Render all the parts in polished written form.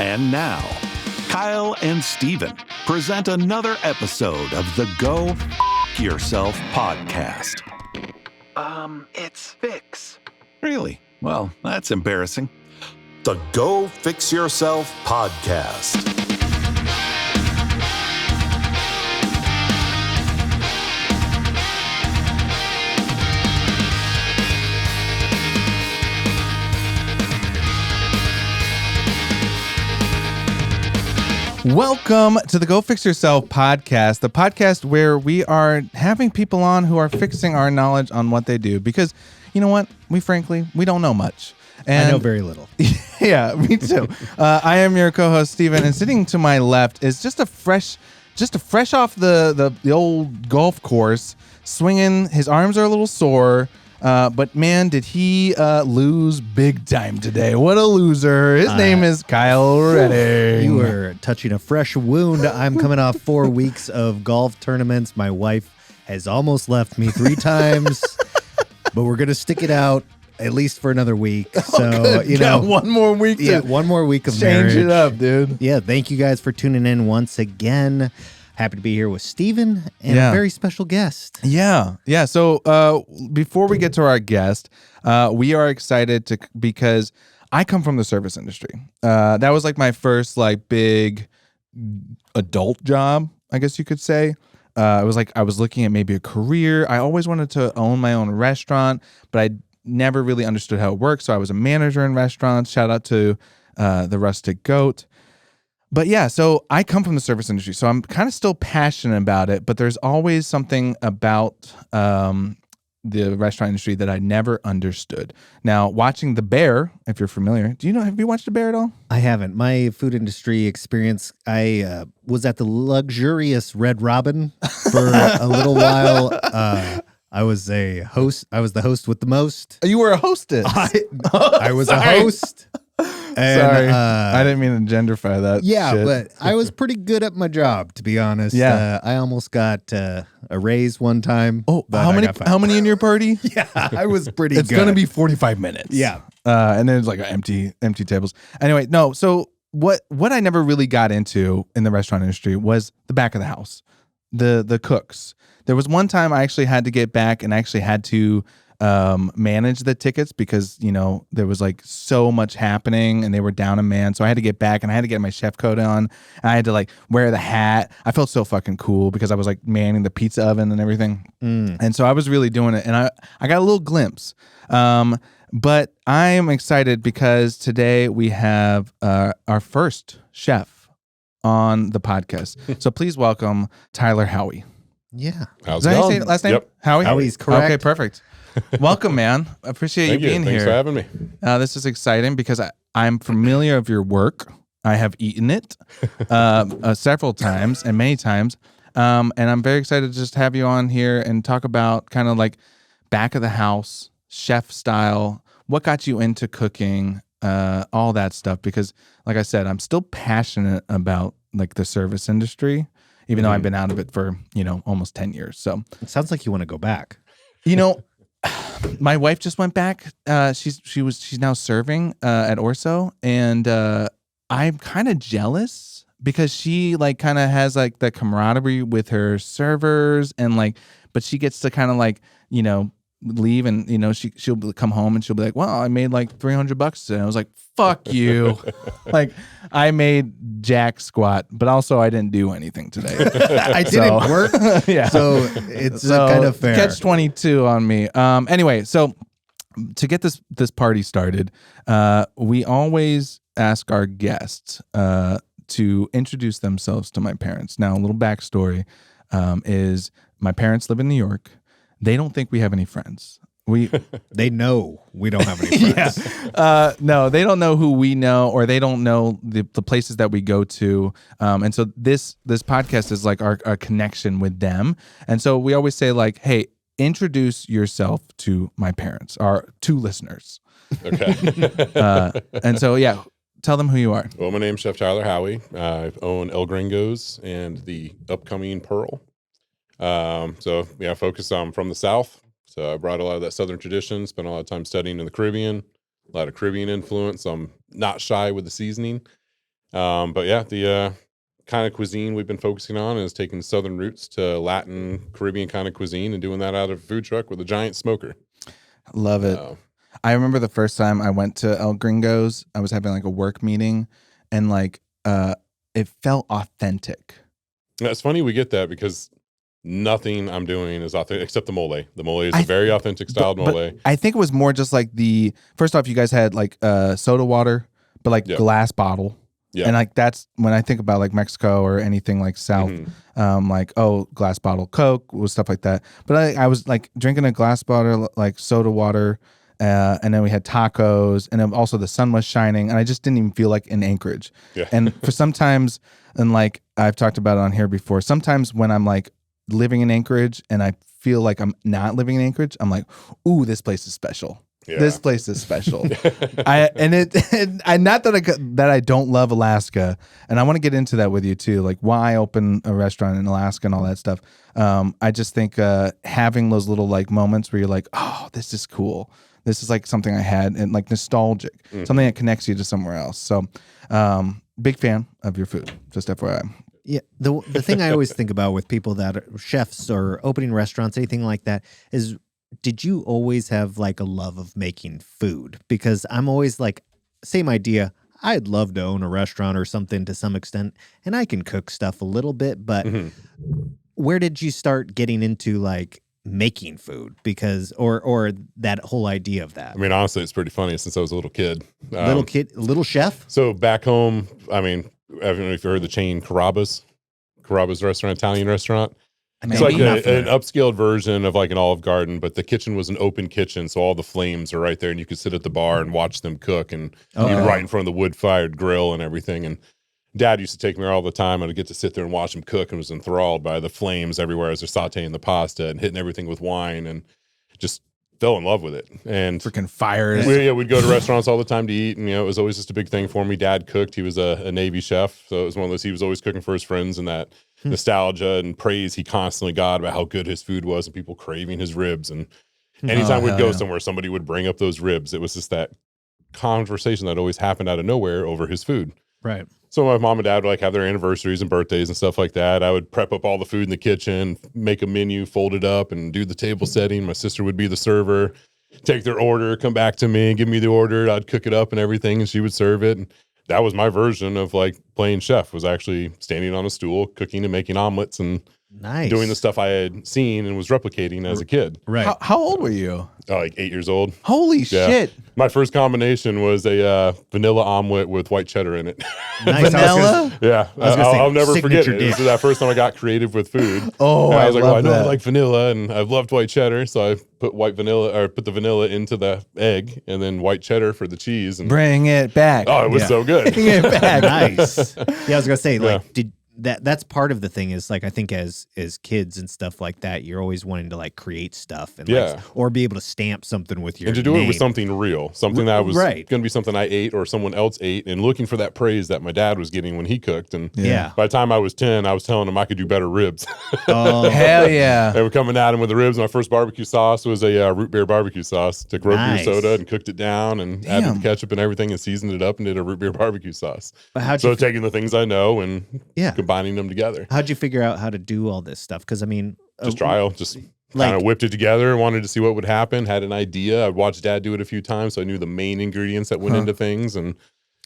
And now, Kyle and Steven present another episode of the Go F Yourself podcast. It's Fix. Really? Well, that's embarrassing. The Go Fix Yourself podcast. Welcome to the Go Fix Yourself podcast, the podcast where we are having people on who are fixing our knowledge on what they do. Because, you know what? We don't know much. And I know very little. Yeah, me too. I am your co-host, Steven, and sitting to my left is just a fresh off the old golf course, swinging. His arms are a little sore. But man, did he lose big time today. What a loser. His name is Kyle Redding. You were touching a fresh wound. I'm coming off 4 weeks of golf tournaments. My wife has almost left me 3 times, but we're going to stick it out at least for another week. So, one more week. One more week of change marriage. It up, dude. Yeah, thank you guys for tuning in once again. Happy to be here with Steven and a very special guest. Yeah. So before we get to our guest, we are excited because I come from the service industry. That was like my first big adult job, I guess you could say. It was like I was looking at maybe a career. I always wanted to own my own restaurant, but I never really understood how it worked. So I was a manager in restaurants. Shout out to the Rustic Goat. But yeah, so I come from the service industry, so I'm kind of still passionate about it, but there's always something about the restaurant industry that I never understood. Now, watching The Bear, if you're familiar, have you watched The Bear at all? I haven't. My food industry experience, I was at the luxurious Red Robin for a little while. I was a host. I was the host with the most. You were a hostess. I was a host. And, sorry, I didn't mean to genderfy that. Yeah, shit. but I was pretty good at my job, to be honest. Yeah, I almost got a raise one time. Oh, how many in your party? Yeah, I was pretty good. It's gonna be 45 minutes. Yeah, and then it's like empty tables. Anyway, no. So what I never really got into in the restaurant industry was the back of the house, the cooks. There was one time I actually had to get back and actually had to manage the tickets because, there was so much happening and they were down a man. So I had to get back and I had to get my chef coat on. And I had to wear the hat. I felt so fucking cool because I was manning the pizza oven and everything. And so I was really doing it. And I got a little glimpse. But I am excited because today we have our first chef on the podcast. So please welcome Tyler Howie. Yeah. How's Is that it how you going? say it last name? Yep. Howie? Howie's correct. Okay, perfect. Welcome, man. I appreciate you being Thanks here. for having me. This is exciting because I'm familiar of your work. I have eaten it several times and many times. And I'm very excited to just have you on here and talk about kind of back of the house, chef style, what got you into cooking, all that stuff. Because like I said, I'm still passionate about the service industry, even though I've been out of it for, almost 10 years. So It sounds like you want to go back. My wife just went back. She's now serving at Orso, and I'm kind of jealous because she kind of has the camaraderie with her servers and but she gets to kind of leave and she'll come home and she'll be like, well, I made $300 today. I was like, fuck you. I made jack squat, but also I didn't do anything today. I didn't work. Yeah. So it's kind of fair. Catch 22 on me. Anyway, so to get this party started, we always ask our guests to introduce themselves to my parents. Now, a little backstory is my parents live in New York. They don't think we have any friends. They know we don't have any friends. Yeah. No, they don't know who we know, or they don't know the places that we go to. And so this podcast is our connection with them. And so we always say hey, introduce yourself to my parents, our 2 listeners. Okay. And so, yeah, tell them who you are. Well, my name's Chef Tyler Howie. I own El Gringo's and the upcoming Pearl. Focus from the South. So I brought a lot of that Southern tradition, spent a lot of time studying in the Caribbean, a lot of Caribbean influence. So I'm not shy with the seasoning. But yeah, the kind of cuisine we've been focusing on is taking southern roots to Latin, Caribbean kind of cuisine and doing that out of a food truck with a giant smoker. Love it. I remember the first time I went to El Gringo's, I was having like a work meeting and like it felt authentic. It's funny we get that because nothing I'm doing is authentic except the mole. The mole is a very authentic styled mole. But I think it was more just like first off, you guys had like soda water, but like glass bottle. Yeah. And like that's when I think about like Mexico or anything like South, like, glass bottle Coke was stuff like that. But I was like drinking a glass bottle, like soda water. And then we had tacos, and then also the sun was shining, and I just didn't even feel like in Anchorage. Yeah. And for sometimes, and like I've talked about it on here before, sometimes when I'm like living in Anchorage and I feel like I'm not living in Anchorage, I'm like, ooh, this place is special. Yeah. This place is special. Not that I don't love Alaska, and I want to get into that with you too, like why open a restaurant in Alaska and all that stuff. I just think having those little like moments where you're like, oh, this is cool. This is like something I had and like nostalgic, something that connects you to somewhere else. So, big fan of your food. Just FYI. Yeah, the thing I always think about with people that are chefs or opening restaurants, anything like that, is did you always have like a love of making food? Because I'm always like, same idea. I'd love to own a restaurant or something to some extent, and I can cook stuff a little bit, but where did you start getting into like making food? Because or that whole idea of that? I mean, honestly, it's pretty funny since I was a little kid. Little chef? So back home, I mean, I don't know if you heard the chain Carrabba's restaurant, Italian restaurant. It's like an upscaled version of like an Olive Garden, but the kitchen was an open kitchen, so all the flames are right there, and you could sit at the bar and watch them cook, and right in front of the wood-fired grill and everything. And Dad used to take me there all the time, and I'd get to sit there and watch them cook, and was enthralled by the flames everywhere as they're sauteing the pasta and hitting everything with wine, and just fell in love with it. And freaking fires. We'd go to restaurants all the time to eat, and it was always just a big thing for me. Dad cooked; he was a Navy chef, so it was one of those. He was always cooking for his friends, and that nostalgia and praise he constantly got about how good his food was, and people craving his ribs. And anytime we'd go somewhere, somebody would bring up those ribs. It was just that conversation that always happened out of nowhere over his food. Right. So my mom and dad would like have their anniversaries and birthdays and stuff like that. I would prep up all the food in the kitchen, make a menu, fold it up, and do the table setting. My sister would be the server, take their order, come back to me, give me the order. I'd cook it up and everything, and she would serve it. And that was my version of like playing chef, was actually standing on a stool, cooking and making omelets and doing the stuff I had seen and was replicating as a kid. Right. How old were you? Like 8 years old. Holy shit. My first combination was a vanilla omelet with white cheddar in it. Nice. Vanilla? Yeah. I'll never forget it. This is that first time I got creative with food. I was like, well, I know I like vanilla, and I've loved white cheddar, so I put put the vanilla into the egg, and then white cheddar for the cheese. And bring it back. Oh, it was so good. Bring it back. Nice. Yeah, I was gonna say, like, that's part of the thing is like I think as kids and stuff like that, you're always wanting to like create stuff and like, or be able to stamp something with your and to do name. It with something real, something that was going to be something I ate or someone else ate, and looking for that praise that my dad was getting when he cooked. And by the time I was 10, I was telling him I could do better ribs. Oh hell yeah! They were coming at him with the ribs. My first barbecue sauce was a root beer barbecue sauce. Took root beer soda and cooked it down and added the ketchup and everything and seasoned it up and did a root beer barbecue sauce. So taking the things I know and combining them together. How'd you figure out how to do all this stuff? Because I mean, just trial, just kind of whipped it together. Wanted to see what would happen. Had an idea. I watched Dad do it a few times, so I knew the main ingredients that went into things, and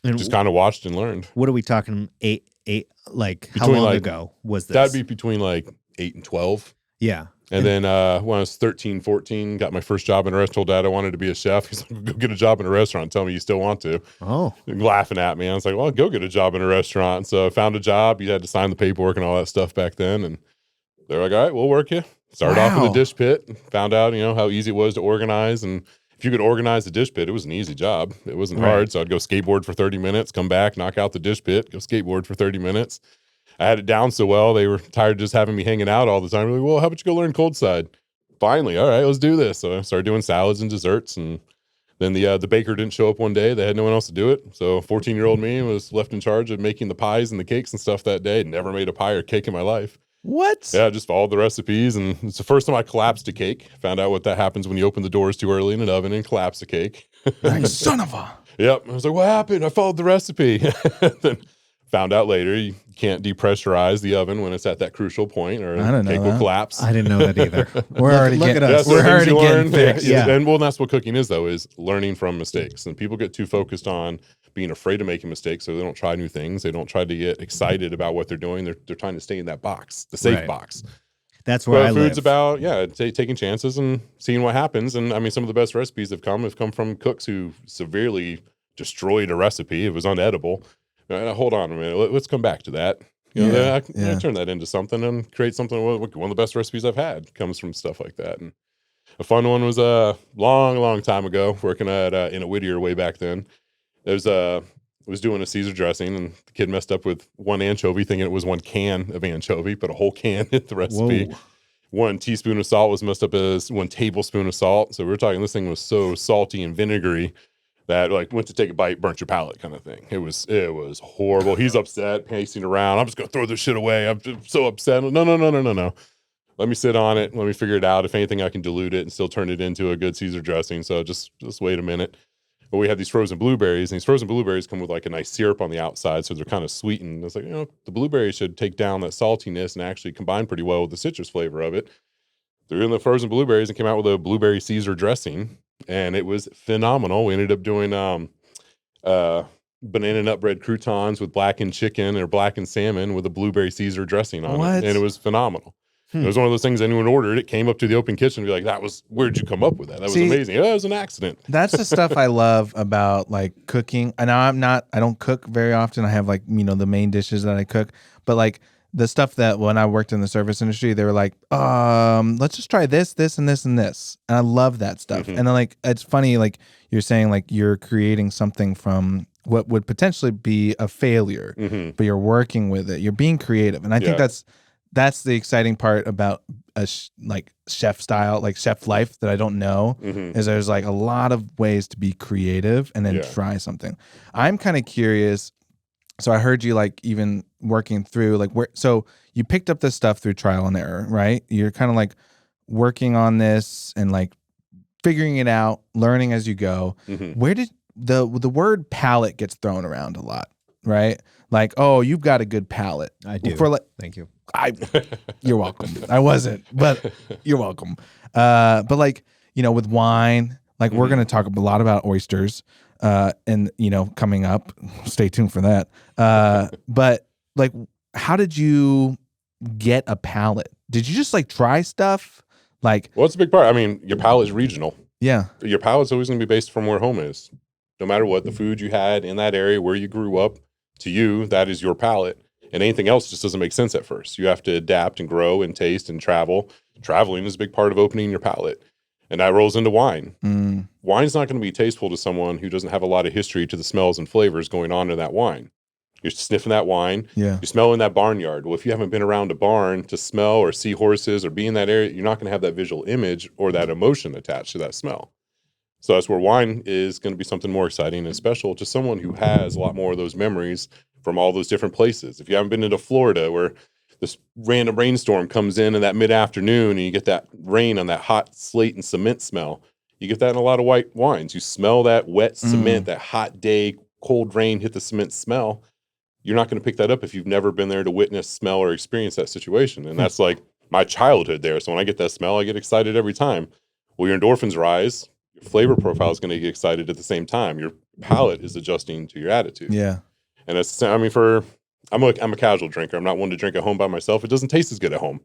just kind of watched and learned. What are we talking? Eight? Like how long ago was this? That'd be between like 8 and 12. Yeah. And then when I was 13, 14, got my first job in a restaurant. Told Dad I wanted to be a chef. He's like, go get a job in a restaurant. Tell me you still want to. Oh. Laughing at me. I was like, well, go get a job in a restaurant. So I found a job. You had to sign the paperwork and all that stuff back then. And they're like, all right, we'll work you. Started off in the dish pit. Found out, how easy it was to organize. And if you could organize the dish pit, it was an easy job. It wasn't hard. So I'd go skateboard for 30 minutes, come back, knock out the dish pit, go skateboard for 30 minutes. I had it down so well, they were tired of just having me hanging out all the time. They're like, well, how about you go learn cold side? Finally, all right, let's do this. So I started doing salads and desserts, and then the baker didn't show up one day. They had no one else to do it. So 14-year-old me was left in charge of making the pies and the cakes and stuff that day. Never made a pie or cake in my life. What? Yeah, just followed the recipes, and it's the first time I collapsed a cake. Found out what that happens when you open the doors too early in an oven and collapse a cake. Son of a... Yep. I was like, what happened? I followed the recipe. Then Found out later you can't depressurize the oven when it's at that crucial point, or I don't the know cake will that. collapse. I didn't know that either. We're already look getting, at us. so we're things already you getting learn, fixed. Yeah. And well, that's what cooking is, though, is learning from mistakes. And people get too focused on being afraid of making mistakes, so they don't try new things. They don't try to get excited about what they're doing. They're trying to stay in that box, the safe Right. box. That's where I Food's live. about taking chances and seeing what happens. And I mean, some of the best recipes have come from cooks who severely destroyed a recipe. It was unedible. Hold on a minute. Let's come back to that. Then I can turn that into something and create something. One of the best recipes I've had comes from stuff like that. And a fun one was a long time ago, working at in a Whittier way back then. Was doing a Caesar dressing, and the kid messed up with one anchovy, thinking it was one can of anchovy, but a whole can hit the recipe. Whoa. 1 teaspoon of salt was messed up as 1 tablespoon of salt. So we were talking, this thing was so salty and vinegary that like went to take a bite, burnt your palate kind of thing. It was horrible. He's upset, pacing around. I'm just gonna throw this shit away. I'm just so upset. No. Let me sit on it. Let me figure it out. If anything, I can dilute it and still turn it into a good Caesar dressing. So just wait a minute. But we have these frozen blueberries, and these frozen blueberries come with like a nice syrup on the outside, so they're kind of sweetened. It's like, the blueberries should take down that saltiness and actually combine pretty well with the citrus flavor of it. Threw in the frozen blueberries and came out with a blueberry Caesar dressing, and it was phenomenal. We ended up doing banana nut bread croutons with blackened chicken or blackened salmon with a blueberry Caesar dressing on it, and it was phenomenal. It was one of those things anyone ordered. It came up to the open kitchen and be like, where'd you come up with that? That was amazing. It was an accident. That's the stuff I love about like cooking. And I don't cook very often. I have like, the main dishes that I cook, but like the stuff that when I worked in the service industry, they were like, let's just try this, and this, and this. And I love that stuff. And then like, it's funny, like you're saying, like you're creating something from what would potentially be a failure, but you're working with it. You're being creative. And I think that's the exciting part about like chef style, like chef life that I don't know is there's like a lot of ways to be creative and then try something. I'm kind of curious. So I heard you like even working through like so you picked up this stuff through trial and error, right? You're kind of like working on this and like figuring it out, learning as you go. Where did the word palate gets thrown around a lot, right? Like, oh, you've got a good palate. I do. Thank you. You're welcome. I wasn't, but you're welcome. But like, with wine, like we're going to talk a lot about oysters, and coming up, stay tuned for that. But like, how did you get a palate? Did you just like try stuff? Like, well, it's a big part. I mean, your palate is regional. Yeah. Your palate's always going to be based from where home is. No matter what, the food you had in that area where you grew up, to you, that is your palate. And anything else just doesn't make sense at first. You have to adapt and grow and taste and travel. Traveling is a big part of opening your palate. And that rolls into wine. Wine's not going to be tasteful to someone who doesn't have a lot of history to the smells and flavors going on in that wine. You're sniffing that wine. Yeah. You're smelling that barnyard. Well, if you haven't been around a barn to smell or see horses or be in that area, you're not going to have that visual image or that emotion attached to that smell. So that's where wine is going to be something more exciting and special to someone who has a lot more of those memories from all those different places. If you haven't been into Florida where this random rainstorm comes in that mid-afternoon and you get that rain on that hot slate and cement smell, you get that in a lot of white wines. You smell that wet cement, that hot day, cold rain hit the cement smell. You're not going to pick that up if you've never been there to witness, smell, or experience that situation. And that's like my childhood there. So when I get that smell, I get excited every time. Well, your endorphins rise. Your flavor profile is going to get excited at the same time. Your palate is adjusting to your attitude. Yeah. And that's, I mean, I'm a casual drinker. I'm not one to drink at home by myself. It doesn't taste as good at home.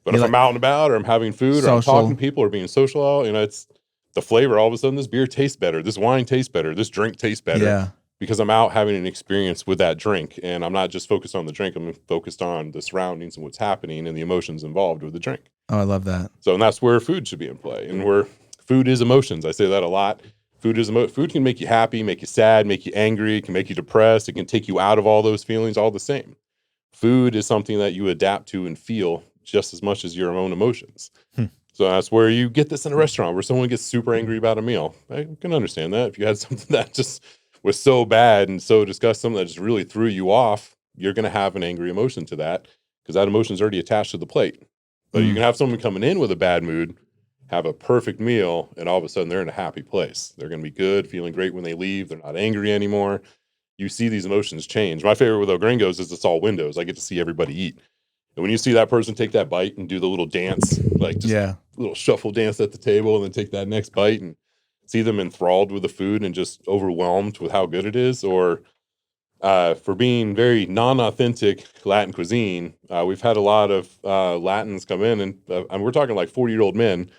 But if I'm out and about or I'm having food or I'm talking to people or being social, it's the flavor. All of a sudden, this beer tastes better. This wine tastes better. This drink tastes better. Yeah. Because I'm out having an experience with that drink. And I'm not just focused on the drink. I'm focused on the surroundings and what's happening and the emotions involved with the drink. Oh, I love that. So, and that's where food should be in play. And where food is emotions. I say that a lot. Food can make you happy, make you sad, make you angry. It can make you depressed. It can take you out of all those feelings all the same. Food is something that you adapt to and feel just as much as your own emotions. So that's where you get this in a restaurant where someone gets super angry about a meal. I can understand that. If you had something that just was so bad and so disgusting, something that just really threw you off, you're going to have an angry emotion to that because that emotion is already attached to the plate. But you can have someone coming in with a bad mood, have a perfect meal, and all of a sudden they're in a happy place. They're going to be good, feeling great when they leave. They're not angry anymore. you see these emotions change. My favorite with El Gringos is it's all windows. I get to see everybody eat. And when you see that person take that bite and do the little dance, like just little shuffle dance at the table and then take that next bite and see them enthralled with the food and just overwhelmed with how good it is, or for being very non-authentic Latin cuisine, we've had a lot of Latins come in and we're talking like 40-year-old men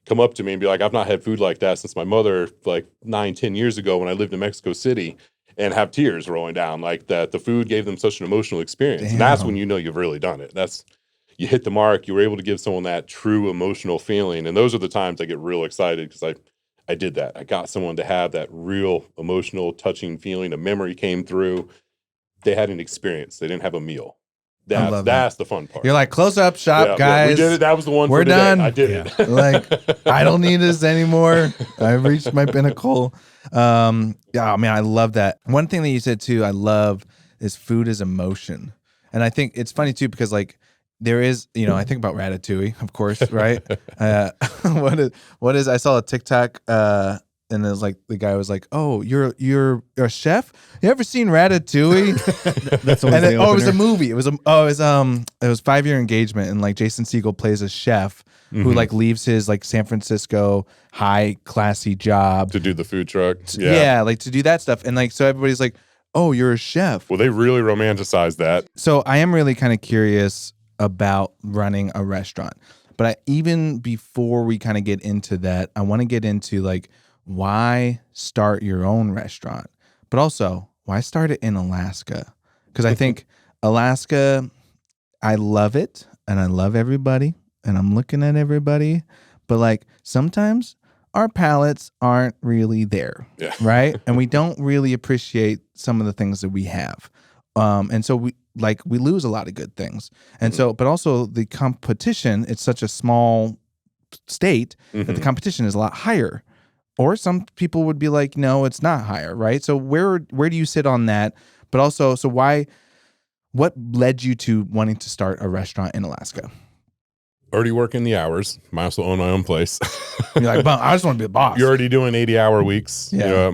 come up to me and be like, I've not had food like that since my mother, like 9-10 years ago when I lived in Mexico City, and have tears rolling down like that. The food gave them such an emotional experience. Damn. And that's when you know you've really done it. That's, you hit the mark. You were able to give someone that true emotional feeling. And those are the times I get real excited because I did that. I got someone to have that real emotional, touching feeling. A memory came through. They had an experience. They didn't have a meal. That's the fun part. You're like, close up shop, guys. We did it. That was the one. We're for today. done. I did it. Like, I don't need this anymore. I've reached my pinnacle. Man, I love that. One thing that you said too, I love is food is emotion. And I think it's funny too, because like there is, I think about Ratatouille, of course, right? What is, I saw a TikTok, and it was like, the guy was like, oh, you're a chef? You ever seen Ratatouille? That's and then, it was a movie. It was 5-year engagement, and like Jason Segel plays a chef who like leaves his like San Francisco high classy job to do the food truck. Yeah, like to do that stuff. And like, so everybody's like, oh, you're a chef. Well, they really romanticize that. So I am really kind of curious about running a restaurant. But even before we kind of get into that, I want to get into like, why start your own restaurant? But also, why start it in Alaska? Because I think Alaska, I love it and I love everybody and I'm looking at everybody. But like sometimes our palates aren't really there, right? And we don't really appreciate some of the things that we have. And so we lose a lot of good things. And so, but also the competition, it's such a small state that the competition is a lot higher. Or some people would be like, no, it's not higher, right? So where do you sit on that? But also, so what led you to wanting to start a restaurant in Alaska? Already working the hours. I also own my own place. You're like, well, I just want to be the boss. You're already doing 80-hour weeks. Yeah.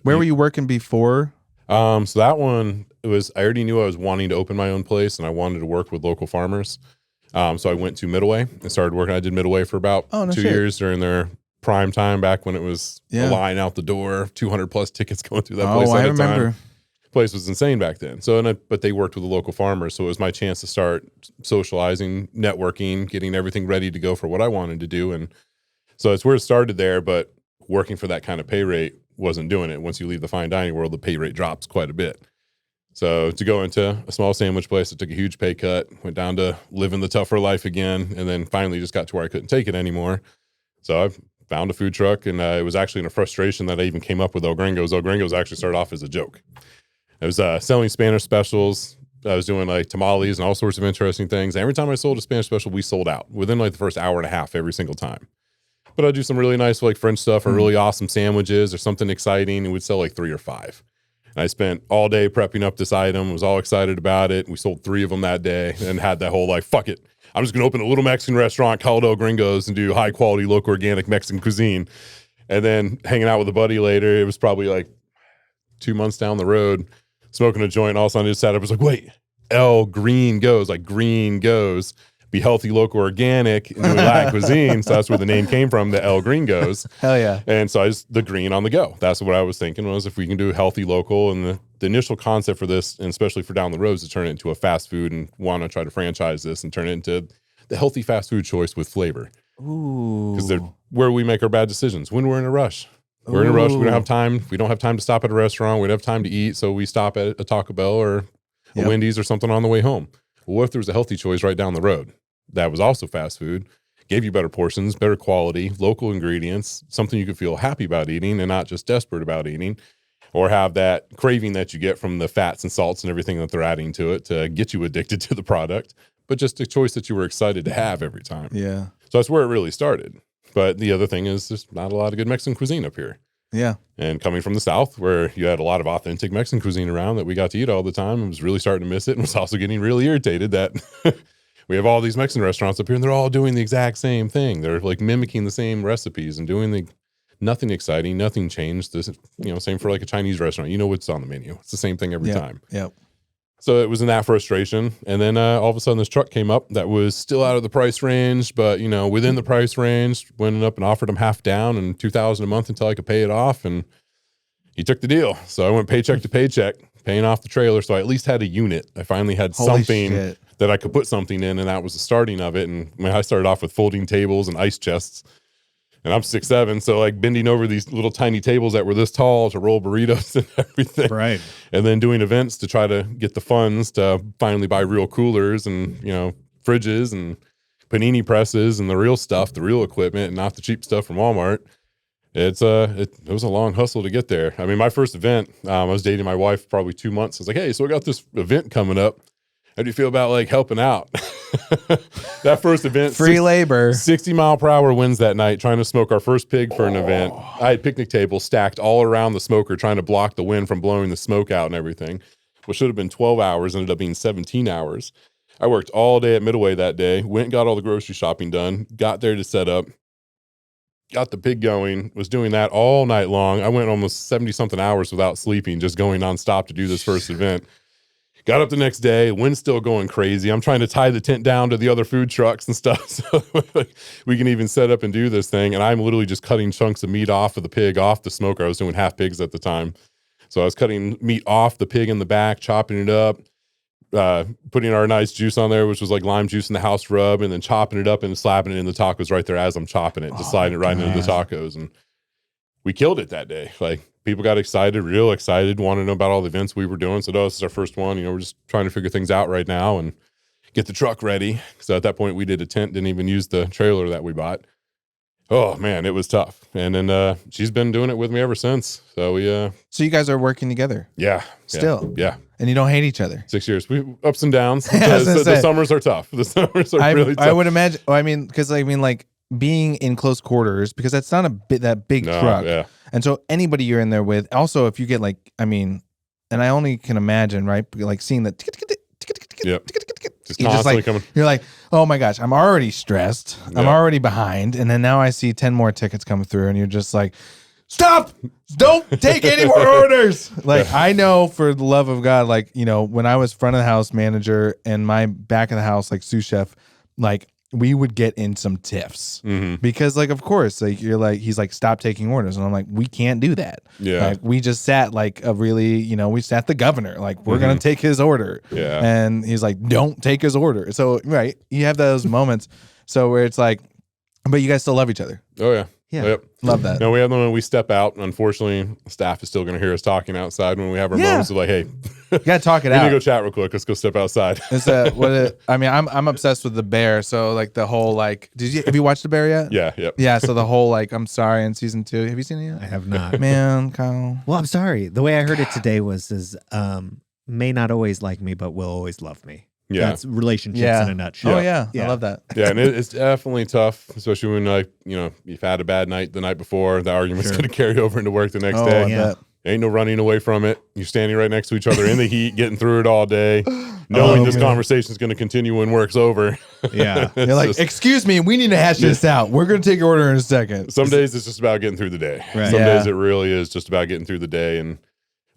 Where were you working before? So that one, I already knew I was wanting to open my own place and I wanted to work with local farmers. So I went to Middleway and started working. I did Middleway for about 2 years during their prime time, back when it was a line out the door, 200 plus tickets going through that place at a time. Place was insane back then. So, but they worked with the local farmers. So it was my chance to start socializing, networking, getting everything ready to go for what I wanted to do. And so it's where it started there, but working for that kind of pay rate wasn't doing it. Once you leave the fine dining world, the pay rate drops quite a bit. So to go into a small sandwich place, I took a huge pay cut, went down to living the tougher life again, and then finally just got to where I couldn't take it anymore. So I found a food truck, and it was actually in a frustration that I even came up with El Gringos. El Gringos actually started off as a joke. I was selling Spanish specials. I was doing like tamales and all sorts of interesting things. Every time I sold a Spanish special, we sold out within like the first hour and a half every single time. But I'd do some really nice like French stuff or really awesome sandwiches or something exciting, and we'd sell like 3 or 5. And I spent all day prepping up this item, was all excited about it. We sold 3 of them that day and had that whole like, fuck it, I'm just going to open a little Mexican restaurant called El Gringos and do high quality, local, organic Mexican cuisine. And then hanging out with a buddy later, it was probably like 2 months down the road, smoking a joint. All of a sudden I just sat up, I was like, wait, El Green Goes, like green goes, be healthy, local, organic, and doing Latin cuisine. So that's where the name came from, the El Green Goes. Hell yeah. And so the green on the go. That's what I was thinking, was if we can do healthy, local. And the initial concept for this, and especially for down the road, is to turn it into a fast food and want to try to franchise this and turn it into the healthy fast food choice with flavor. Ooh. Because where we make our bad decisions, when we're in a rush. We're in a rush. We don't have time. We don't have time to stop at a restaurant. We don't have time to eat. So we stop at a Taco Bell or a Wendy's or something on the way home. Well, what if there was a healthy choice right down the road that was also fast food, gave you better portions, better quality, local ingredients, something you could feel happy about eating and not just desperate about eating, or have that craving that you get from the fats and salts and everything that they're adding to it to get you addicted to the product, but just a choice that you were excited to have every time. Yeah. So that's where it really started. But the other thing is there's not a lot of good Mexican cuisine up here. Yeah. And coming from the South, where you had a lot of authentic Mexican cuisine around that we got to eat all the time, I was really starting to miss it, and was also getting really irritated that we have all these Mexican restaurants up here and they're all doing the exact same thing. They're like mimicking the same recipes and doing Nothing exciting, nothing changed. This, same for like a Chinese restaurant. You know what's on the menu. It's the same thing every time. Yep. So it was in that frustration. And then all of a sudden this truck came up that was still out of the price range, but within the price range, went up and offered him half down and $2,000 a month until I could pay it off. And he took the deal. So I went paycheck to paycheck, paying off the trailer. So I at least had a unit. I finally had something that I could put something in, and that was the starting of it. And I started off with folding tables and ice chests. And I'm 6'7", so like bending over these little tiny tables that were this tall to roll burritos and everything. Right. And then doing events to try to get the funds to finally buy real coolers and, fridges and panini presses and the real stuff, the real equipment, and not the cheap stuff from Walmart. It was a long hustle to get there. I mean, my first event, I was dating my wife probably 2 months. I was like, hey, so I got this event coming up. How do you feel about like helping out? That first event, free labor, 60 mile per hour winds that night, trying to smoke our first pig for an event. I had picnic tables stacked all around the smoker, trying to block the wind from blowing the smoke out and everything. What should have been 12 hours ended up being 17 hours. I worked all day at Midway that day, went and got all the grocery shopping done, got there to set up, got the pig going, was doing that all night long. I went almost 70 something hours without sleeping, just going nonstop to do this first event. Got up the next day, wind's still going crazy. I'm trying to tie the tent down to the other food trucks and stuff so we can even set up and do this thing. And I'm literally just cutting chunks of meat off of the pig, off the smoker. I was doing half pigs at the time. So I was cutting meat off the pig in the back, chopping it up, putting our nice juice on there, which was like lime juice in the house rub, and then chopping it up and slapping it in the tacos right there as I'm chopping it, just sliding it right into the tacos. And we killed it that day. Like, people got excited, real excited, wanted to know about all the events we were doing. So, this is our first one. We're just trying to figure things out right now and get the truck ready. So at that point, we did a tent, didn't even use the trailer that we bought. Oh, man, it was tough. And then she's been doing it with me ever since. So So you guys are working together? Yeah. Still? Yeah. And you don't hate each other? 6 years. We ups and downs. The summers are tough. The summers are really tough. I would imagine, because like being in close quarters, because that's not that big truck. Yeah. And so anybody you're in there with, also if you get and I only can imagine, right? Like seeing that. Yep. Just You're constantly coming. You're like, oh my gosh, I'm already stressed. Yeah. I'm already behind. And then now I see 10 more tickets coming through and you're just like, stop, don't take any more orders. Like, I know for the love of God, like, when I was front of the house manager and my back of the house, like sous chef, like we would get in some tiffs because like, of course, like he's like, stop taking orders. And I'm like, we can't do that. Yeah. Like we just sat like a really, we sat the governor, like we're going to take his order. Yeah. And he's like, don't take his order. So, right. You have those moments. So where it's like, but you guys still love each other. Oh yeah. Yeah. Yep. Love that. No, we have them when we step out. Unfortunately, staff is still going to hear us talking outside when we have our moments of like, hey, you got to talk it we out. need to go chat real quick. Let's go step outside. I'm obsessed with the bear. So like the whole, like, have you watched the bear yet? Yeah. Yep. Yeah. So the whole, like, I'm sorry in season 2. Have you seen it yet? I have not. Man, Kyle. Well, I'm sorry. The way I heard it today was may not always like me, but will always love me. Yeah. That's relationships in a nutshell. Oh yeah. Yeah. I love that. Yeah, and it's definitely tough, especially when like you've had a bad night the night before. The argument's going to carry over into work the next day. I bet. Ain't no running away from it. You're standing right next to each other in the heat, getting through it all day, knowing this conversation is going to continue when work's over. Yeah. You're like, excuse me, we need to hash this out. We're going to take your order in a second. Some days it's just about getting through the day. Right. Some days it really is just about getting through the day. And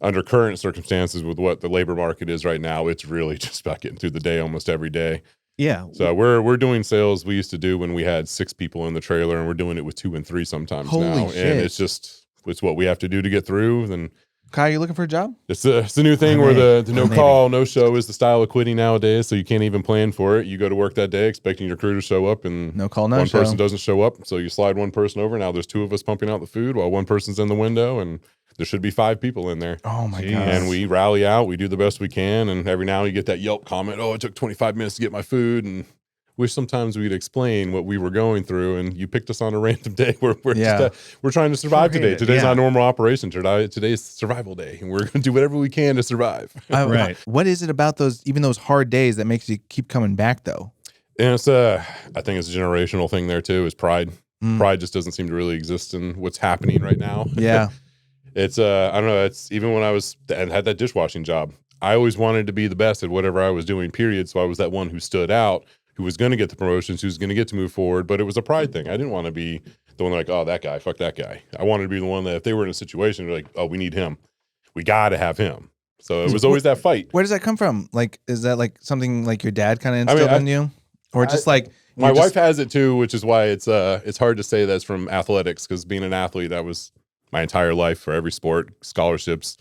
under current circumstances with what the labor market is right now, it's really just about getting through the day almost every day. Yeah. So we're doing sales we used to do when we had 6 people in the trailer, and we're doing it with 2 and 3 sometimes Holy now. shit. And it's what we have to do to get through. And Kyle, you looking for a job? it's the new thing where the no call, no show is the style of quitting nowadays. So you can't even plan for it. You go to work that day expecting your crew to show up, and No call, no one show. person doesn't show up. So you slide one person over. Now there's 2 of us pumping out the food while one person's in the window, and there should be 5 people in there. Oh my God. And we rally out, we do the best we can. And every now and you get that Yelp comment, oh, it took 25 minutes to get my food. And wish sometimes we'd explain what we were going through. And you picked us on a random day where we're trying to survive today. Today's not normal operation. Today's survival day. And we're going to do whatever we can to survive. Right. What is it about those hard days that makes you keep coming back though? And it's I think it's a generational thing there too, is pride. Pride just doesn't seem to really exist in what's happening right now. Yeah. It's I don't know, it's even when I had that dishwashing job, I always wanted to be the best at whatever I was doing, period. So I was that one who stood out, who was going to get the promotions, who was going to get to move forward, but it was a pride thing. I didn't want to be the one like, oh, that guy, fuck that guy. I wanted to be the one that if they were in a situation, they're like, oh, we need him. We got to have him. So it was always that fight. Where does that come from? Like, is that like something like your dad kind of instilled in you? Or just like... My wife has it too, which is why it's hard to say that's from athletics, because being an athlete, that was my entire life for every sport, scholarships.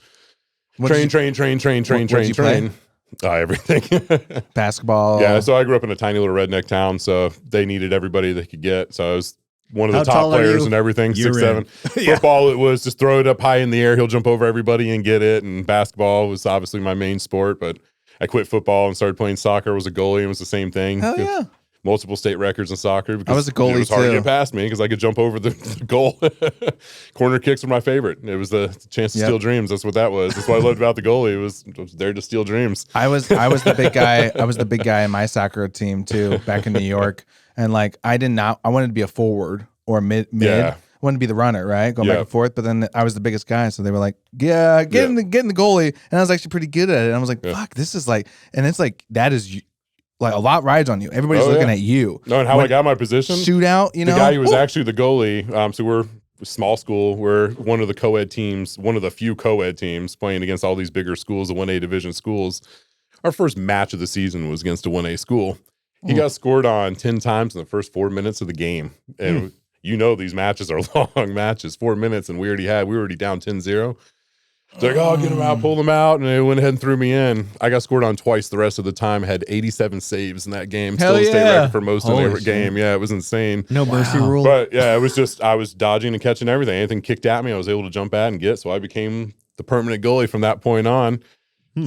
Train. Everything. Basketball. Yeah, so I grew up in a tiny little redneck town, so they needed everybody they could get. So I was one of the top players and everything, 6'7". Football, it was just throw it up high in the air, he'll jump over everybody and get it. And basketball was obviously my main sport, but I quit football and started playing soccer. Was a goalie and it was the same thing. Hell yeah. Multiple state records in soccer. Because I was a goalie, it was hard too. to get past me because I could jump over the goal. Corner kicks were my favorite. It was the chance to steal dreams. That's what that was. That's what I loved about the goalie. It was there to steal dreams. I was the big guy. I was the big guy in my soccer team too, back in New York. And like, I wanted to be a forward or mid. Yeah. I wanted to be the runner, right? Going back and forth. But then I was the biggest guy. So they were like, get in the goalie. And I was actually pretty good at it. And I was like, fuck, this is like, and it's like, that is like a lot rides on you. Everybody's looking at you. No, and how I got my position. Shootout, you know? The guy who was actually the goalie. So we're a small school. We're one of the co-ed teams, one of the few co-ed teams playing against all these bigger schools, the 1A division schools. Our first match of the season was against a 1A school. He got scored on 10 times in the first 4 minutes of the game. And you know these matches are long matches, 4 minutes, and we were already down 10-0. They're like, oh, get him out, pull them out, and they went ahead and threw me in. I got scored on twice the rest of the time, had 87 saves in that game. Hell Still a state yeah. record for most in every game. Yeah, it was insane. No mercy rule. But yeah, it was just, I was dodging and catching everything. Anything kicked at me, I was able to jump at and get, so I became the permanent goalie from that point on.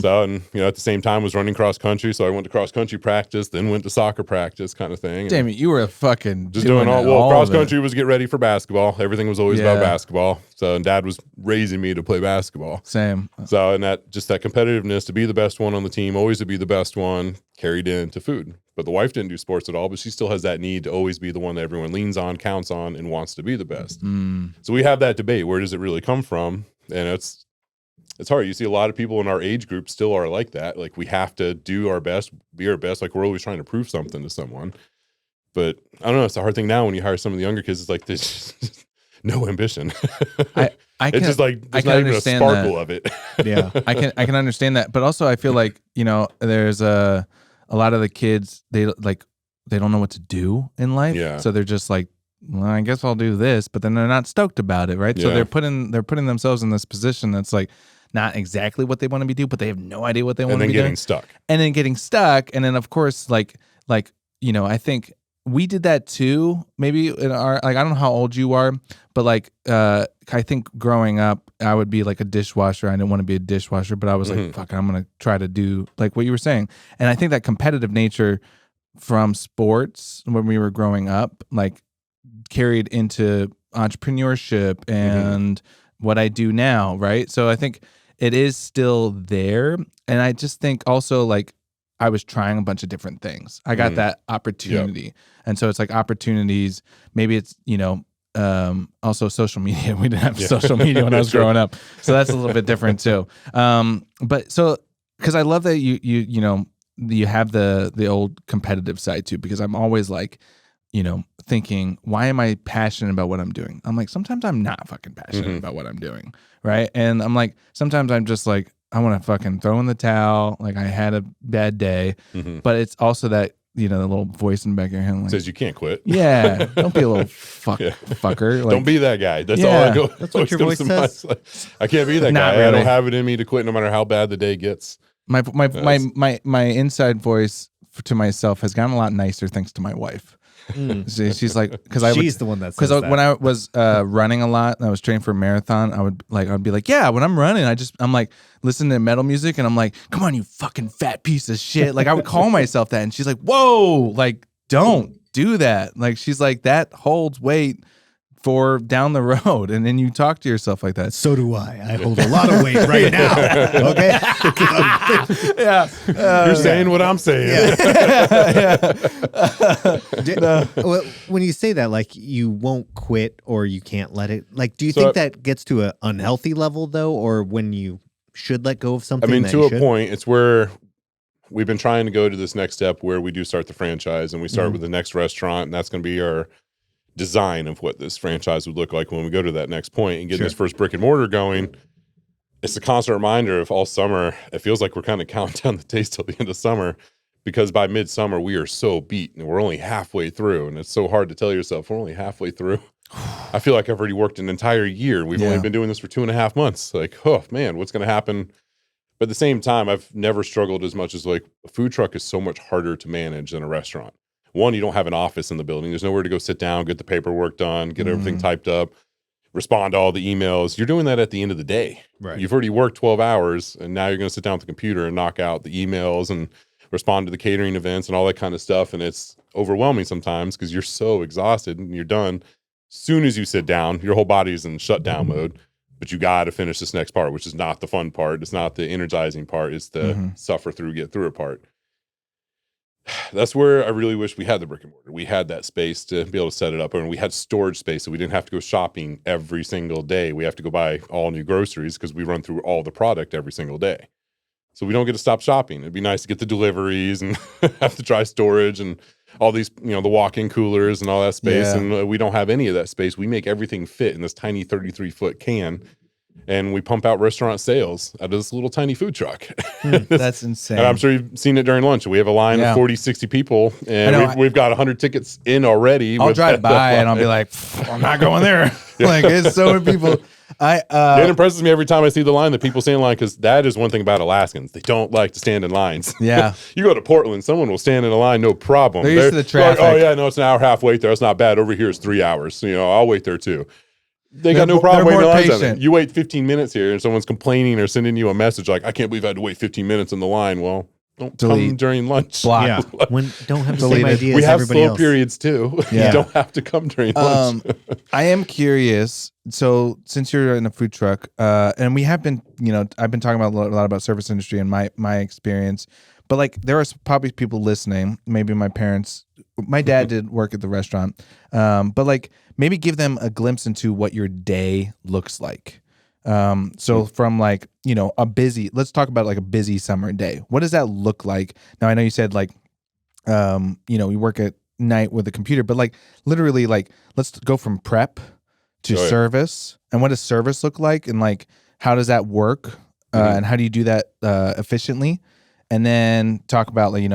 So, and at the same time was running cross country, so I went to cross country practice, then went to soccer practice, kind of thing. Damn it, you were fucking just doing all cross country was get ready for basketball. Everything was always about basketball. So, and Dad was raising me to play basketball. Same. So, and that competitiveness to be the best one on the team, always to be the best one, carried into food. But the wife didn't do sports at all, but she still has that need to always be the one that everyone leans on, counts on, and wants to be the best. So we have that debate. Where does it really come from? And it's hard. You see a lot of people in our age group still are like that. Like, we have to do our best, be our best. Like, we're always trying to prove something to someone. But I don't know. It's a hard thing now when you hire some of the younger kids. It's like there's just no ambition. It's just like there's not even a sparkle of it. Yeah, I can understand that. But also, I feel like there's a lot of the kids they don't know what to do in life. Yeah. So they're just like, well, I guess I'll do this, but then they're not stoked about it, right? Yeah. So they're putting themselves in this position that's like not exactly what they want to be doing, but they have no idea what they want to be doing. And then getting stuck. And then of course, I think we did that too. Maybe in our, I don't know how old you are, but I think growing up, I would be like a dishwasher. I didn't want to be a dishwasher, but I was like, fuck, I'm going to try to do like what you were saying. And I think that competitive nature from sports when we were growing up, carried into entrepreneurship and what I do now, right? So I think it is still there. And I just think also I was trying a bunch of different things. I got that opportunity. Yep. And so it's like opportunities, maybe it's, also social media. We didn't have social media when I was growing up. So that's a little bit different too. But so, cause I love that you have the old competitive side too, because I'm always thinking, why am I passionate about what I'm doing? I'm like, sometimes I'm not fucking passionate about what I'm doing. Right. And I'm like, sometimes I'm just like, I want to fucking throw in the towel. Like, I had a bad day, but it's also that, the little voice in the back of your head says you can't quit. Yeah. Don't be a little fucker. Don't be that guy. That's all I go. That's what your voice says. I can't be that guy. Really. I don't have it in me to quit no matter how bad the day gets. My inside voice to myself has gotten a lot nicer thanks to my wife. She's like, she's the one that says when I was running a lot and I was training for a marathon, I'd be like, yeah, when I'm running, I'm like listening to metal music and I'm like, come on, you fucking fat piece of shit. Like, I would call myself that, and she's like, whoa, don't do that. Like, she's like, that holds weight for down the road. And then you talk to yourself like that. So do I. I hold a lot of weight right now. Okay. Yeah. You're saying what I'm saying. When you say that, you won't quit or you can't let it, do you think that gets to an unhealthy level though? Or when you should let go of something? I mean, to a point, it's where we've been trying to go to this next step where we do start the franchise and we start with the next restaurant, and that's going to be our design of what this franchise would look like when we go to that next point and getting this first brick and mortar going. It's a constant reminder of all summer. It feels like we're kind of counting down the days till the end of summer, because by midsummer we are so beat and we're only halfway through, and it's so hard to tell yourself we're only halfway through. I feel like I've already worked an entire year. We've only been doing this for 2.5 months. Like, oh man, what's going to happen? But at the same time, I've never struggled as much as like a food truck is so much harder to manage than a restaurant. One, you don't have an office in the building. There's nowhere to go sit down, get the paperwork done, get everything typed up, respond to all the emails. You're doing that at the end of the day. Right. You've already worked 12 hours and now you're going to sit down with the computer and knock out the emails and respond to the catering events and all that kind of stuff. And it's overwhelming sometimes because you're so exhausted and you're done. As soon as you sit down, your whole body's in shutdown mode, but you got to finish this next part, which is not the fun part. It's not the energizing part. It's the suffer through, get through it part. That's where I really wish we had the brick and mortar. We had that space to be able to set it up, and we had storage space, so we didn't have to go shopping every single day. We have to go buy all new groceries because we run through all the product every single day. So we don't get to stop shopping. It'd be nice to get the deliveries and have the dry storage and all these, the walk-in coolers and all that space. Yeah. And we don't have any of that space. We make everything fit in this tiny 33-foot can. And we pump out restaurant sales out of this little tiny food truck. That's insane. And I'm sure you've seen it during lunch. We have a line of 40, 60 people, and we've got 100 tickets in already. I'll drive by and I'll be like, I'm not going there. Like, it's so many people. It impresses me every time I see the line that people stand in line, because that is one thing about Alaskans. They don't like to stand in lines. Yeah. You go to Portland, someone will stand in a line, no problem. They're used to the traffic. Like, oh, yeah, no, it's an hour half wait there. That's not bad. Over here is 3 hours. I'll wait there too. They got no problem waiting in lines. You wait 15 minutes here and someone's complaining or sending you a message like, I can't believe I had to wait 15 minutes in the line. Well, don't come during lunch. Block. Yeah. Don't have the same idea we as have everybody slow else. periods too. Yeah. You don't have to come during lunch. I am curious. So since you're in a food truck, and we have been, I've been talking about a lot about service industry and my experience, but like there are probably people listening, maybe my parents. My dad did work at the restaurant, but like maybe give them a glimpse into what your day looks like. So from like, let's talk about like a busy summer day. What does that look like? Now I know you said like, we work at night with a computer, but like literally like, let's go from prep to service. And what does service look like? And like, how does that work? And how do you do that efficiently? And then talk about like,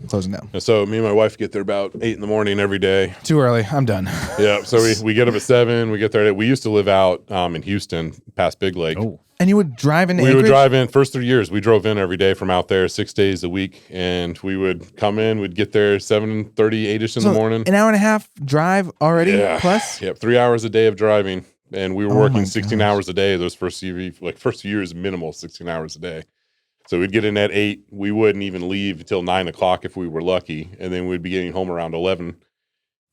closing down. And so me and my wife get there about 8 a.m. every day. Too early. I'm done. Yeah. So we get up at 7. We get there. We used to live out in Houston past Big Lake. Oh. And you would drive in Anchorage? We would drive in. First 3 years, we drove in every day from out there 6 days a week. And we would come in. We'd get there 7:30, 8-ish in the morning. An hour and a half drive already plus? Yep. 3 hours a day of driving. And we were working 16 hours a day. Those first few years, minimal 16 hours a day. So we'd get in at 8. We wouldn't even leave until 9 o'clock if we were lucky. And then we'd be getting home around 11.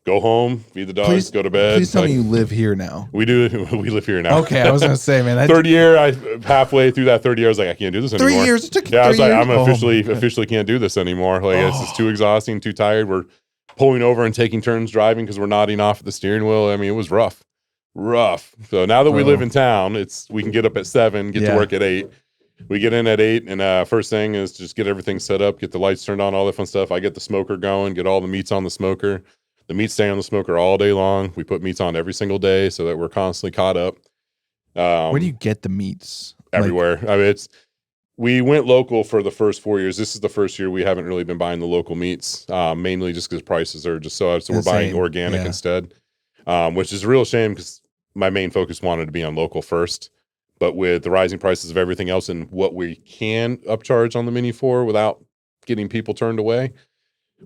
Go home, feed the dogs, go to bed. Please tell me you live here now. We do. We live here now. Okay, I was going to say, man. Third year, halfway through that third year, I was like, I can't do this anymore. 3 years? It took you 3 I was years? like, I'm officially can't do this anymore. Like, it's just too exhausting, too tired. We're pulling over and taking turns driving because we're nodding off at the steering wheel. I mean, it was rough. So now that we live in town, we can get up at 7, get to work at 8. We get in at 8, and first thing is just get everything set up, get the lights turned on, all that fun stuff. I get the smoker going, get all the meats on the smoker. The meats stay on the smoker all day long. We put meats on every single day so that we're constantly caught up. Where do you get the meats? Everywhere. I mean, we went local for the first 4 years. This is the first year we haven't really been buying the local meats, mainly just because prices are just so we're buying organic instead, which is a real shame because my main focus wanted to be on local first. But with the rising prices of everything else and what we can upcharge on the menu for without getting people turned away,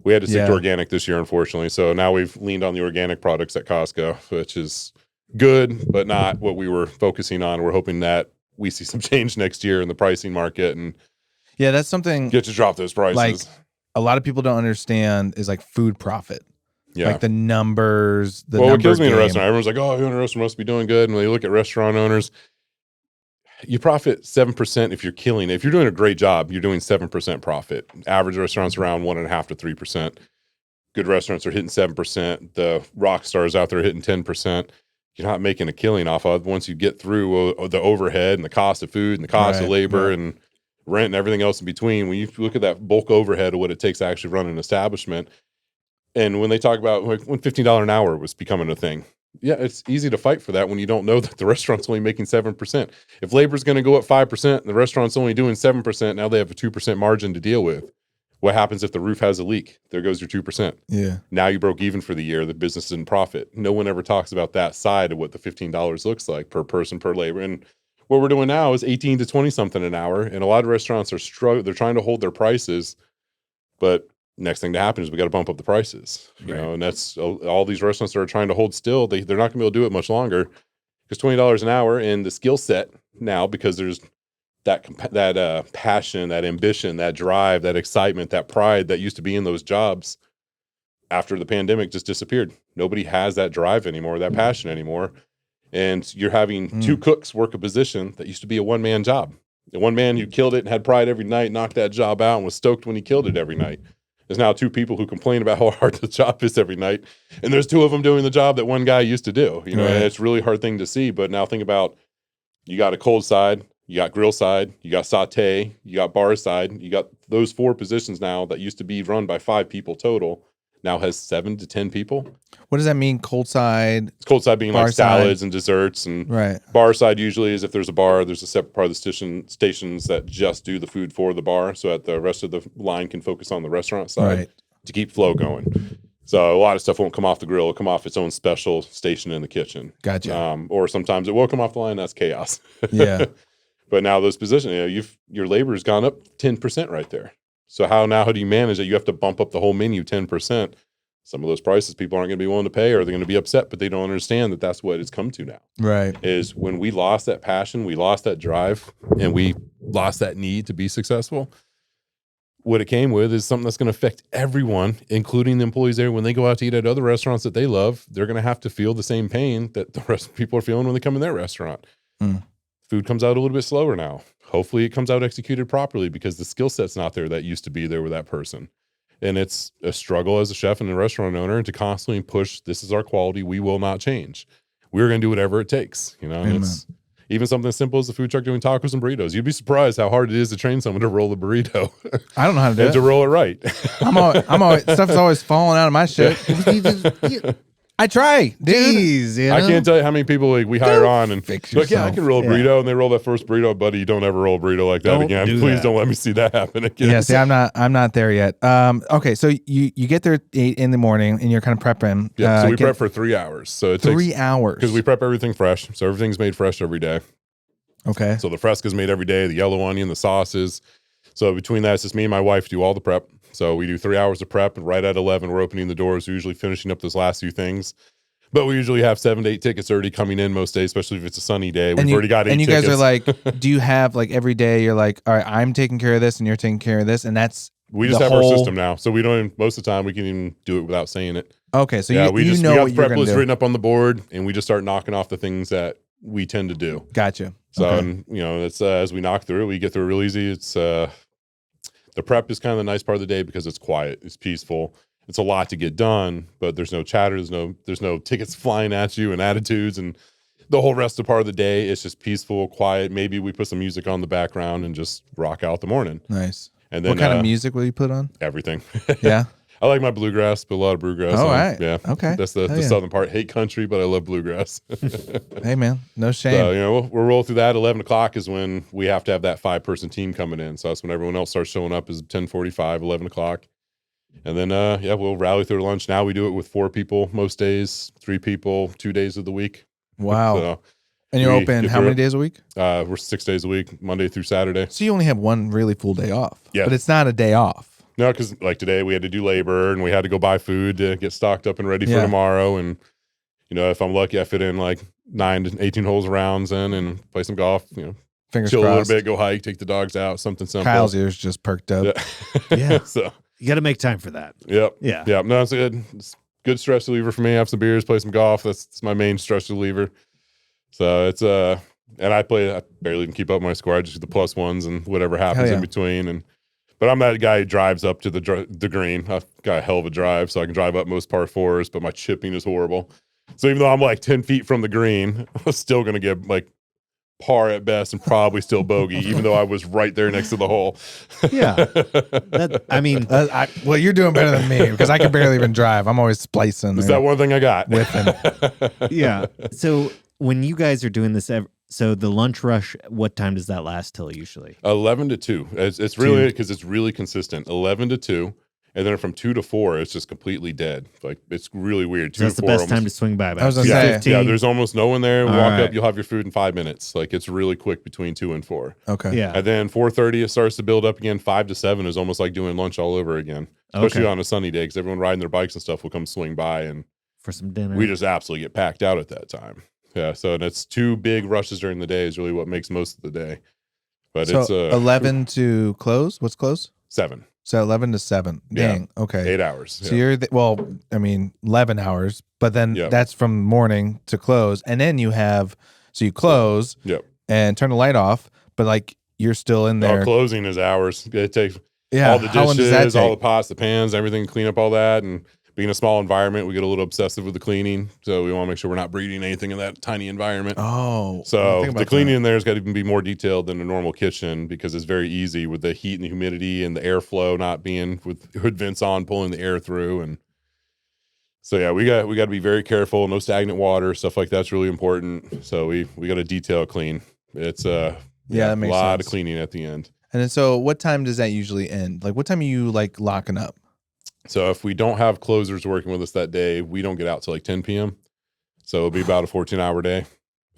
we had to stick to organic this year, unfortunately. So now we've leaned on the organic products at Costco, which is good, but not what we were focusing on. We're hoping that we see some change next year in the pricing market and that's something get to drop those prices. Like a lot of people don't understand is like food profit. Yeah. Like the numbers, what kills me in a restaurant, everyone's like, oh, you in a restaurant must be doing good. And when you look at restaurant owners, you profit 7% if you're killing it. If you're doing a great job, you're doing 7% profit. Average restaurants around 1.5 to 3%. Good restaurants are hitting 7%. The rock stars out there are hitting 10%. You're not making a killing off of once you get through the overhead and the cost of food and the cost of labor and rent and everything else in between. When you look at that bulk overhead of what it takes to actually run an establishment, And when they talk about like when $15 an hour was becoming a thing, yeah, it's easy to fight for that when you don't know that the restaurant's only making 7%. If labor's going to go up 5% and the restaurant's only doing 7%, now they have a 2% margin to deal with. What happens if the roof has a leak? There goes your 2%. Yeah. Now you broke even for the year. The business didn't profit. No one ever talks about that side of what the $15 looks like per person, per labor. And what we're doing now is 18 to 20 something an hour. And a lot of restaurants are struggling. They're trying to hold their prices, but next thing to happen is we got to bump up the prices, you know, and that's all these restaurants that are trying to hold still. They're not gonna be able to do it much longer because $20 an hour and the skill set now, because there's that passion, that ambition, that drive, that excitement, that pride that used to be in those jobs after the pandemic just disappeared. Nobody has that drive anymore, that passion anymore. And you're having two cooks work a position that used to be a one-man job. The one man who killed it and had pride every night, knocked that job out and was stoked when he killed it every night. There's now two people who complain about how hard the job is every night. And there's two of them doing the job that one guy used to do. You know, and it's a really hard thing to see. But now think about, you got a cold side, you got grill side, you got saute, you got bar side. You got those 4 positions now that used to be run by 5 people total, now has 7 to 10 people. What does that mean? Cold side? It's cold side being like salads and desserts, and bar side usually is if there's a bar, there's a separate part of the stations that just do the food for the bar, so that the rest of the line can focus on the restaurant side to keep flow going. So a lot of stuff won't come off the grill; it'll come off its own special station in the kitchen. Gotcha. Or sometimes it will come off the line. That's chaos. Yeah. But now those positions, you know, your labor has gone up 10% right there. So how do you manage it? You have to bump up the whole menu 10%. Some of those prices people aren't going to be willing to pay, or they're going to be upset, but they don't understand that that's what it's come to now. Right. Is when we lost that passion, we lost that drive, and we lost that need to be successful. What it came with is something that's going to affect everyone, including the employees there. When they go out to eat at other restaurants that they love, they're going to have to feel the same pain that the rest of people are feeling when they come in their restaurant. Food comes out a little bit slower now. Hopefully it comes out executed properly because the skill set's not there that used to be there with that person. And it's a struggle as a chef and a restaurant owner to constantly push, this is our quality, we will not change. We're going to do whatever it takes. You know, and it's even something as simple as the food truck doing tacos and burritos. You'd be surprised how hard it is to train someone to roll a burrito. I don't know how to do it. And to roll it right. I'm always stuff's always falling out of my shit. I try, dude. Jeez, you know? I can't tell you how many people we hire on and fix I can roll a burrito, and they roll that first burrito, buddy. You don't ever roll a burrito like that again. Please don't let me see that happen again. Yeah, see, I'm not there yet. Okay, so you get there at 8 in the morning and you're kind of prepping. Yeah, so we prep for 3 hours. So it 3 hours because we prep everything fresh. So everything's made fresh every day. Okay. So the fresca's made every day, the yellow onion, the sauces. So between that, it's just me and my wife do all the prep. So we do 3 hours of prep, and right at 11, we're opening the doors, usually finishing up those last few things. But we usually have 7 to 8 tickets already coming in most days, especially if it's a sunny day. We've already got 8 and you tickets. guys are like, do you have like every day you're like, all right, I'm taking care of this and you're taking care of this, and that's we just have our system now. So we don't even, most of the time we can even do it without saying it. Okay, so yeah, we got what the you're prep list do. written up on the board, and we just start knocking off the things that we tend to do. Gotcha. So okay. and, you know, it's as we knock through, we get through real easy. It's the prep is kind of the nice part of the day because it's quiet, it's peaceful. It's a lot to get done, but there's no chatter, there's no tickets flying at you and attitudes, and the whole rest of the part of the day is just peaceful, quiet. Maybe we put some music on the background and just rock out the morning. Nice. And then what kind of music will you put on? Everything. Yeah. I like my bluegrass, put a lot of bluegrass on. Right. Yeah. Okay. That's the southern part. Hate country, but I love bluegrass. Hey man, no shame. So, you know, we'll roll through that. 11 o'clock is when we have to have that 5-person team coming in. So that's when everyone else starts showing up is 10:45, 11 o'clock. And then, we'll rally through lunch. Now we do it with 4 people most days, 3 people, 2 days of the week. Wow. So and you're open how many days a week? We're 6 days a week, Monday through Saturday. So you only have one really full day off. Yeah. But it's not a day off. No, because like today we had to do labor and we had to go buy food to get stocked up and ready for tomorrow. And, you know, if I'm lucky, I fit in like 9 to 18 holes of rounds in and play some golf, you know. Fingers chill crossed. a little bit, go hike, take the dogs out, something simple. Kyle's ears just perked up. Yeah. So you got to make time for that. Yep. Yeah. Yeah. No, it's good stress reliever for me. Have some beers, play some golf. That's my main stress reliever. So it's and I barely even keep up my score. I just do the +1s and whatever happens in between. But I'm that guy who drives up to the green. I've got a hell of a drive, so I can drive up most par 4s, but my chipping is horrible. So even though I'm like 10 feet from the green, I'm still gonna get like par at best and probably still bogey, even though I was right there next to the hole. Yeah. Well, you're doing better than me because I can barely even drive. I'm always splicing. Is that one thing I got? With him. Yeah. So when you guys are doing this, so the lunch rush, what time does that last till usually? 11 to 2. It's really, because it's really consistent. 11 to 2. And then from 2 to 4, it's just completely dead. Like, it's really weird. 2 So that's to the 4 best time to swing by. I was gonna say. 15. Yeah, there's almost no one there. All Walk right. up, you'll have your food in 5 minutes. Like, it's really quick between 2 and 4. Okay. Yeah. And then 4:30, it starts to build up again. 5 to 7 is almost like doing lunch all over again, especially Okay. on a sunny day, because everyone riding their bikes and stuff will come swing by, and For some dinner. we just absolutely get packed out at that time. Yeah, so and it's 2 big rushes during the day is really what makes most of the day. But So it's 11 to close. What's close? 7, So 11 to 7. Dang. Okay. 8 hours. So you're 11 hours, but then Yep. that's from morning to close, and then you have you close Yep. and turn the light off, but like you're still in there. Closing is hours. It takes Yeah. all the How long does that dishes, all the take? pots, the pans, everything, clean up all that. And being a small environment, we get a little obsessive with the cleaning. So we want to make sure we're not breeding anything in that tiny environment. Oh. I didn't So think the about cleaning that. in there has got to even be more detailed than a normal kitchen, because it's very easy with the heat and the humidity and the airflow not being with hood vents on, pulling the air through. And so, yeah, we got to be very careful. No stagnant water, stuff like that's really important. So we got to detail clean. It's that a makes lot sense. of cleaning at the end. And then so what time does that usually end? Like what time are you like locking up? So if we don't have closers working with us that day, we don't get out till like 10 p.m. So it'll be about a 14-hour day.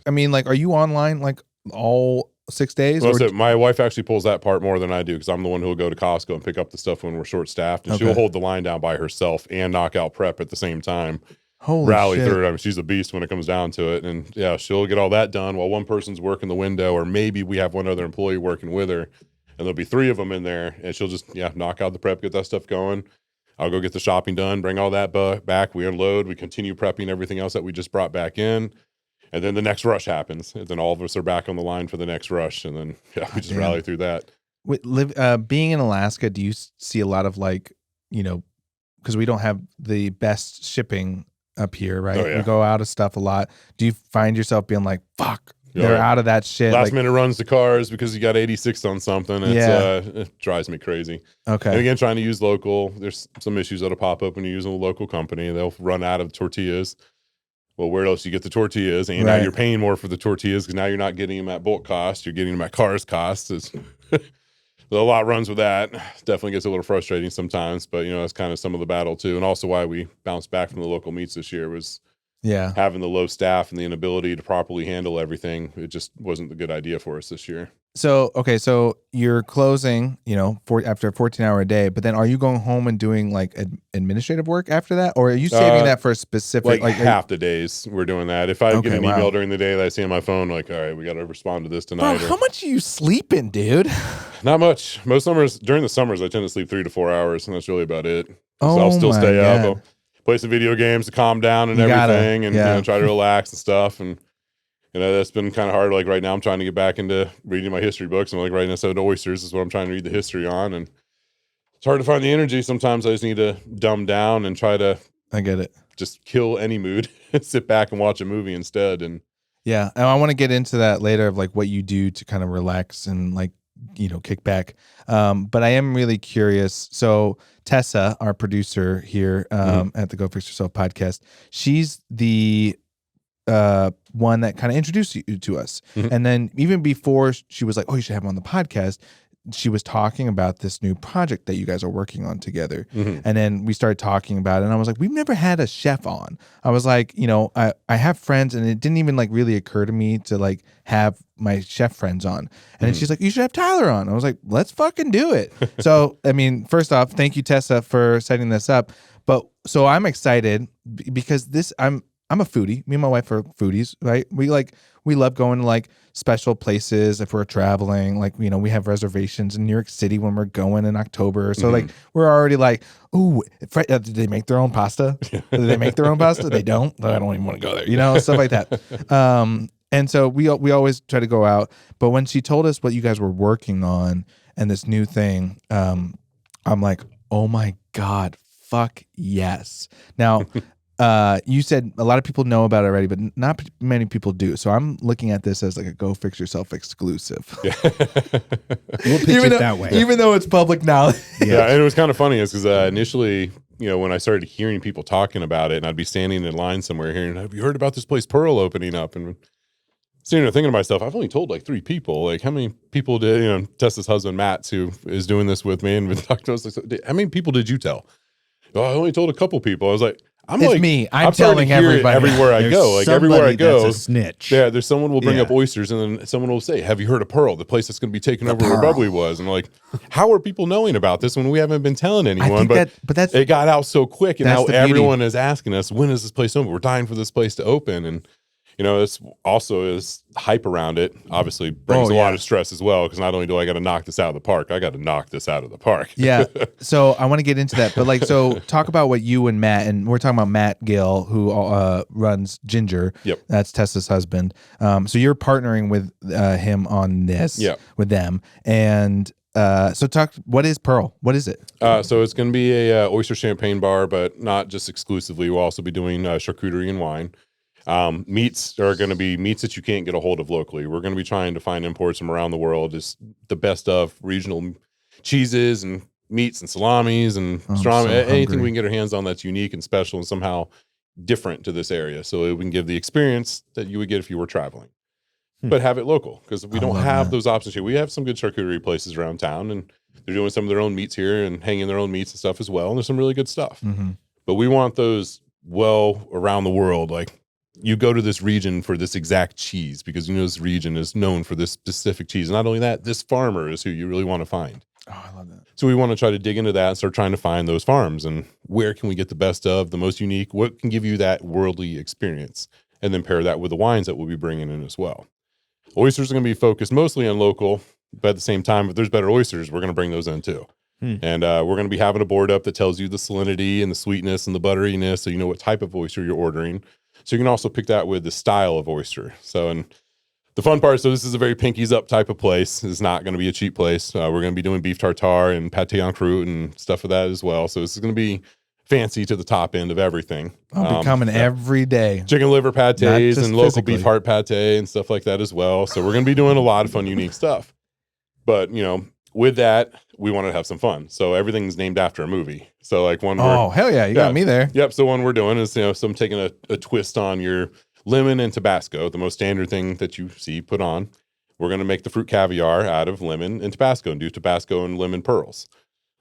I mean, like, are you online like all 6 days? Well, or- so my wife actually pulls that part more than I do, because I'm the one who will go to Costco and pick up the stuff when we're short staffed, and Okay. she'll hold the line down by herself and knock out prep at the same time. Holy Rally shit. through it. I mean, she's a beast when it comes down to it. And yeah, she'll get all that done while one person's working the window, or maybe we have one other employee working with her, and there'll be 3 of them in there, and she'll just knock out the prep, get that stuff going. I'll go get the shopping done, bring all that back. We unload. We continue prepping everything else that we just brought back in. And then the next rush happens. And then all of us are back on the line for the next rush. And then we just damn. rally through that. Being in Alaska, do you see a lot of like, because we don't have the best shipping up here, right? Oh, yeah. We go out of stuff a lot. Do you find yourself being like, fuck, Oh, they're yeah. out of that shit? Last like, minute runs to cars because you got 86 on something. It drives me crazy. okay. And again, trying to use local, there's some issues that'll pop up when you're using a local company. They'll run out of tortillas. Well, where else you get the tortillas? And now Right. you're paying more for the tortillas, because now you're not getting them at bulk cost. You're getting them at cars cost. A lot runs with that. Definitely gets a little frustrating sometimes, but that's kind of some of the battle too. And also why we bounced back from the local meats this year was Yeah. having the low staff and the inability to properly handle everything. It just wasn't a good idea for us this year. So, okay. So you're closing, after a 14-hour day, but then are you going home and doing like administrative work after that? Or are you saving that for a specific, Like half the days we're doing that. If I Okay, get an email wow. during the day that I see on my phone, like, all right, we got to respond to this Bro, tonight. how much are you sleeping, dude? Not much. Most summers, during the summers, I tend to sleep 3 to 4 hours, and that's really about it. So Oh I'll still my stay up. God. I'll play some video games to calm down and You gotta, everything, and yeah. try to relax and stuff. And that's been kind of hard. Like right now, I'm trying to get back into reading my history books. I'm like writing this out oysters is what I'm trying to read the history on, and it's hard to find the energy. Sometimes I just need to dumb down and try to I get it. just kill any mood and sit back and watch a movie instead. And Yeah. And I want to get into that later of like what you do to kind of relax and like, kick back. But I am really curious. So Tessa, our producer here at the Go Fix Yourself podcast, she's the one that kind of introduced you to us. Mhm. And then even before she was like, oh, you should have him on the podcast, she was talking about this new project that you guys are working on together. Mhm. And then we started talking about it, and I was like, we've never had a chef on. I was like, I have friends, and it didn't even like really occur to me to like have my chef friends on. And then she's like, you should have Tyler on. I was like, let's fucking do it. So, I mean, first off, thank you, Tessa, for setting this up. But so I'm excited because I'm a foodie. Me and my wife are foodies, right? We love going to like special places if we're traveling. Like, we have reservations in New York City when we're going in October. So like we're already like, ooh, did they make their own pasta? Do they make their own pasta? They don't. I don't even want to go there. Stuff like that. And so we always try to go out. But when she told us what you guys were working on and this new thing, I'm like, oh my God, fuck yes. Now, You said a lot of people know about it already, but not many people do. So I'm looking at this as like a Go Fix Yourself exclusive. We'll pitch it that way. Even though it's public knowledge. Yeah, and it was kind of funny is because initially, when I started hearing people talking about it, and I'd be standing in line somewhere hearing, have you heard about this place Pearl opening up? And sitting there thinking to myself, I've only told like 3 people. Like, how many people did, Tessa's husband, Matt, who is doing this with me and been talking to us, like, how many people did you tell? Oh, I only told a couple people. I was like, it's me. I'm telling everybody. Everywhere I go. Like, everywhere I go. That's a snitch. Yeah, there's someone will bring up oysters, and then someone will say, have you heard of Pearl, the place that's going to be taken over where Bubbly was? And I'm like, how are people knowing about this when we haven't been telling anyone? But that's it got out so quick, and now everyone is asking us, when is this place open? We're dying for this place to open. And it's also is hype around it. Obviously, brings a lot of stress as well, because not only do I got to knock this out of the park, I got to knock this out of the park. Yeah. So I want to get into that, but so talk about what you and Matt, and we're talking about Matt Gill, who runs Ginger. Yep. That's Tessa's husband. So you're partnering with him on this. Yep. With them, and so talk. What is Pearl? What is it? So it's going to be a oyster champagne bar, but not just exclusively. We'll also be doing charcuterie and wine. Meats are going to be meats that you can't get a hold of locally. We're going to be trying to find imports from around the world, just the best of regional cheeses and meats and salamis and anything we can get our hands on that's unique and special and somehow different to this area. So we can give the experience that you would get if you were traveling, but have it local, because we don't have those options here. We have some good charcuterie places around town, and they're doing some of their own meats here and hanging their own meats and stuff as well. And there's some really good stuff, but we want those around the world. Like, you go to this region for this exact cheese because this region is known for this specific cheese. And not only that, this farmer is who you really want to find. Oh, I love that. So we want to try to dig into that and start trying to find those farms and where can we get the best of, the most unique, what can give you that worldly experience, and then pair that with the wines that we'll be bringing in as well. Oysters are going to be focused mostly on local, but at the same time, if there's better oysters, we're going to bring those in too. And we're going to be having a board up that tells you the salinity and the sweetness and the butteriness, so you know what type of oyster you're ordering. So you can also pick that with the style of oyster. So, and the fun part, so this is a very pinkies up type of place. It's not going to be a cheap place. We're going to be doing beef tartare and pate en croûte and stuff of that as well. So this is going to be fancy to the top end of everything. I'll be coming every day. Chicken liver pates and local beef heart pate and stuff like that as well. So we're going to be doing a lot of fun, unique stuff. But, with that, we want to have some fun. So everything's named after a movie. So like one. Oh, hell yeah. You got me there. Yep. So one we're doing is, some taking a twist on your lemon and Tabasco, the most standard thing that you see put on. We're going to make the fruit caviar out of lemon and Tabasco and do Tabasco and lemon pearls.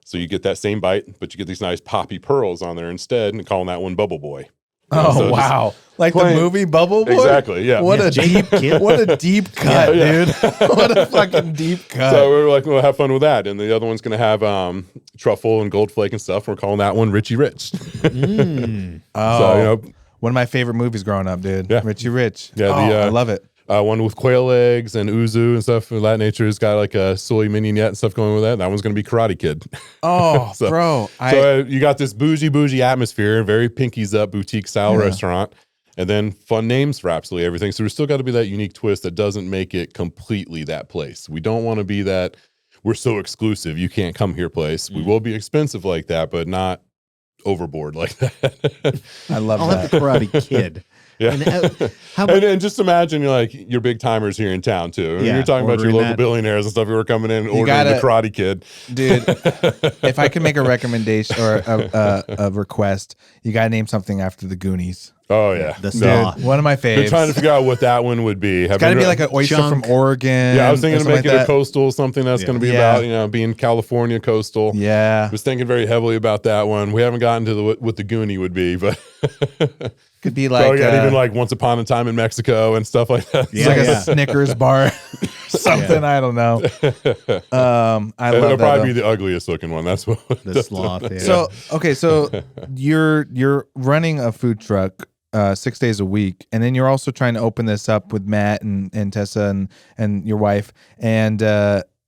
So you get that same bite, but you get these nice poppy pearls on there instead, and calling that one Bubble Boy. Oh, wow. Like the movie Bubble Boy? Exactly, yeah. What a deep cut, dude. What a fucking deep cut. So we're like, we'll have fun with that. And the other one's going to have truffle and gold flake and stuff. We're calling that one Richie Rich. Oh, so, one of my favorite movies growing up, dude. Yeah. Richie Rich. Yeah, I love it. One with quail eggs and uzu and stuff of that nature. It's got like a soy mignonette and stuff going with that. That one's going to be Karate Kid. Oh, bro. So you got this bougie atmosphere, very pinkies up boutique style restaurant, and then fun names for absolutely everything. So there's still got to be that unique twist that doesn't make it completely that place. We don't want to be that we're so exclusive, you can't come here place. We will be expensive like that, but not overboard like that. I love I'll that. have the Karate Kid. Yeah. And, just imagine your big timers here in town too. Yeah, You're talking about your local that. billionaires and stuff who are coming in and ordering the Karate Kid. Dude, if I could make a recommendation or a request, you got to name something after the Goonies. Oh yeah. The Saw. Dude, one of my faves. Been trying to figure out what that one would be. It's got to be like an oyster Chunk. from Oregon. Yeah, I was thinking of making like it a coastal, something that's going to be about, being California coastal. Yeah. I was thinking very heavily about that one. We haven't gotten to what the Goonie would be, but could be like even like Once Upon a Time in Mexico and stuff like that. It's like a Snickers bar, something. I don't know. I love It'll that. probably be the ugliest looking one. That's what The sloth. Yeah. So okay, so you're running a food truck 6 days a week, and then you're also trying to open this up with Matt and Tessa and your wife. And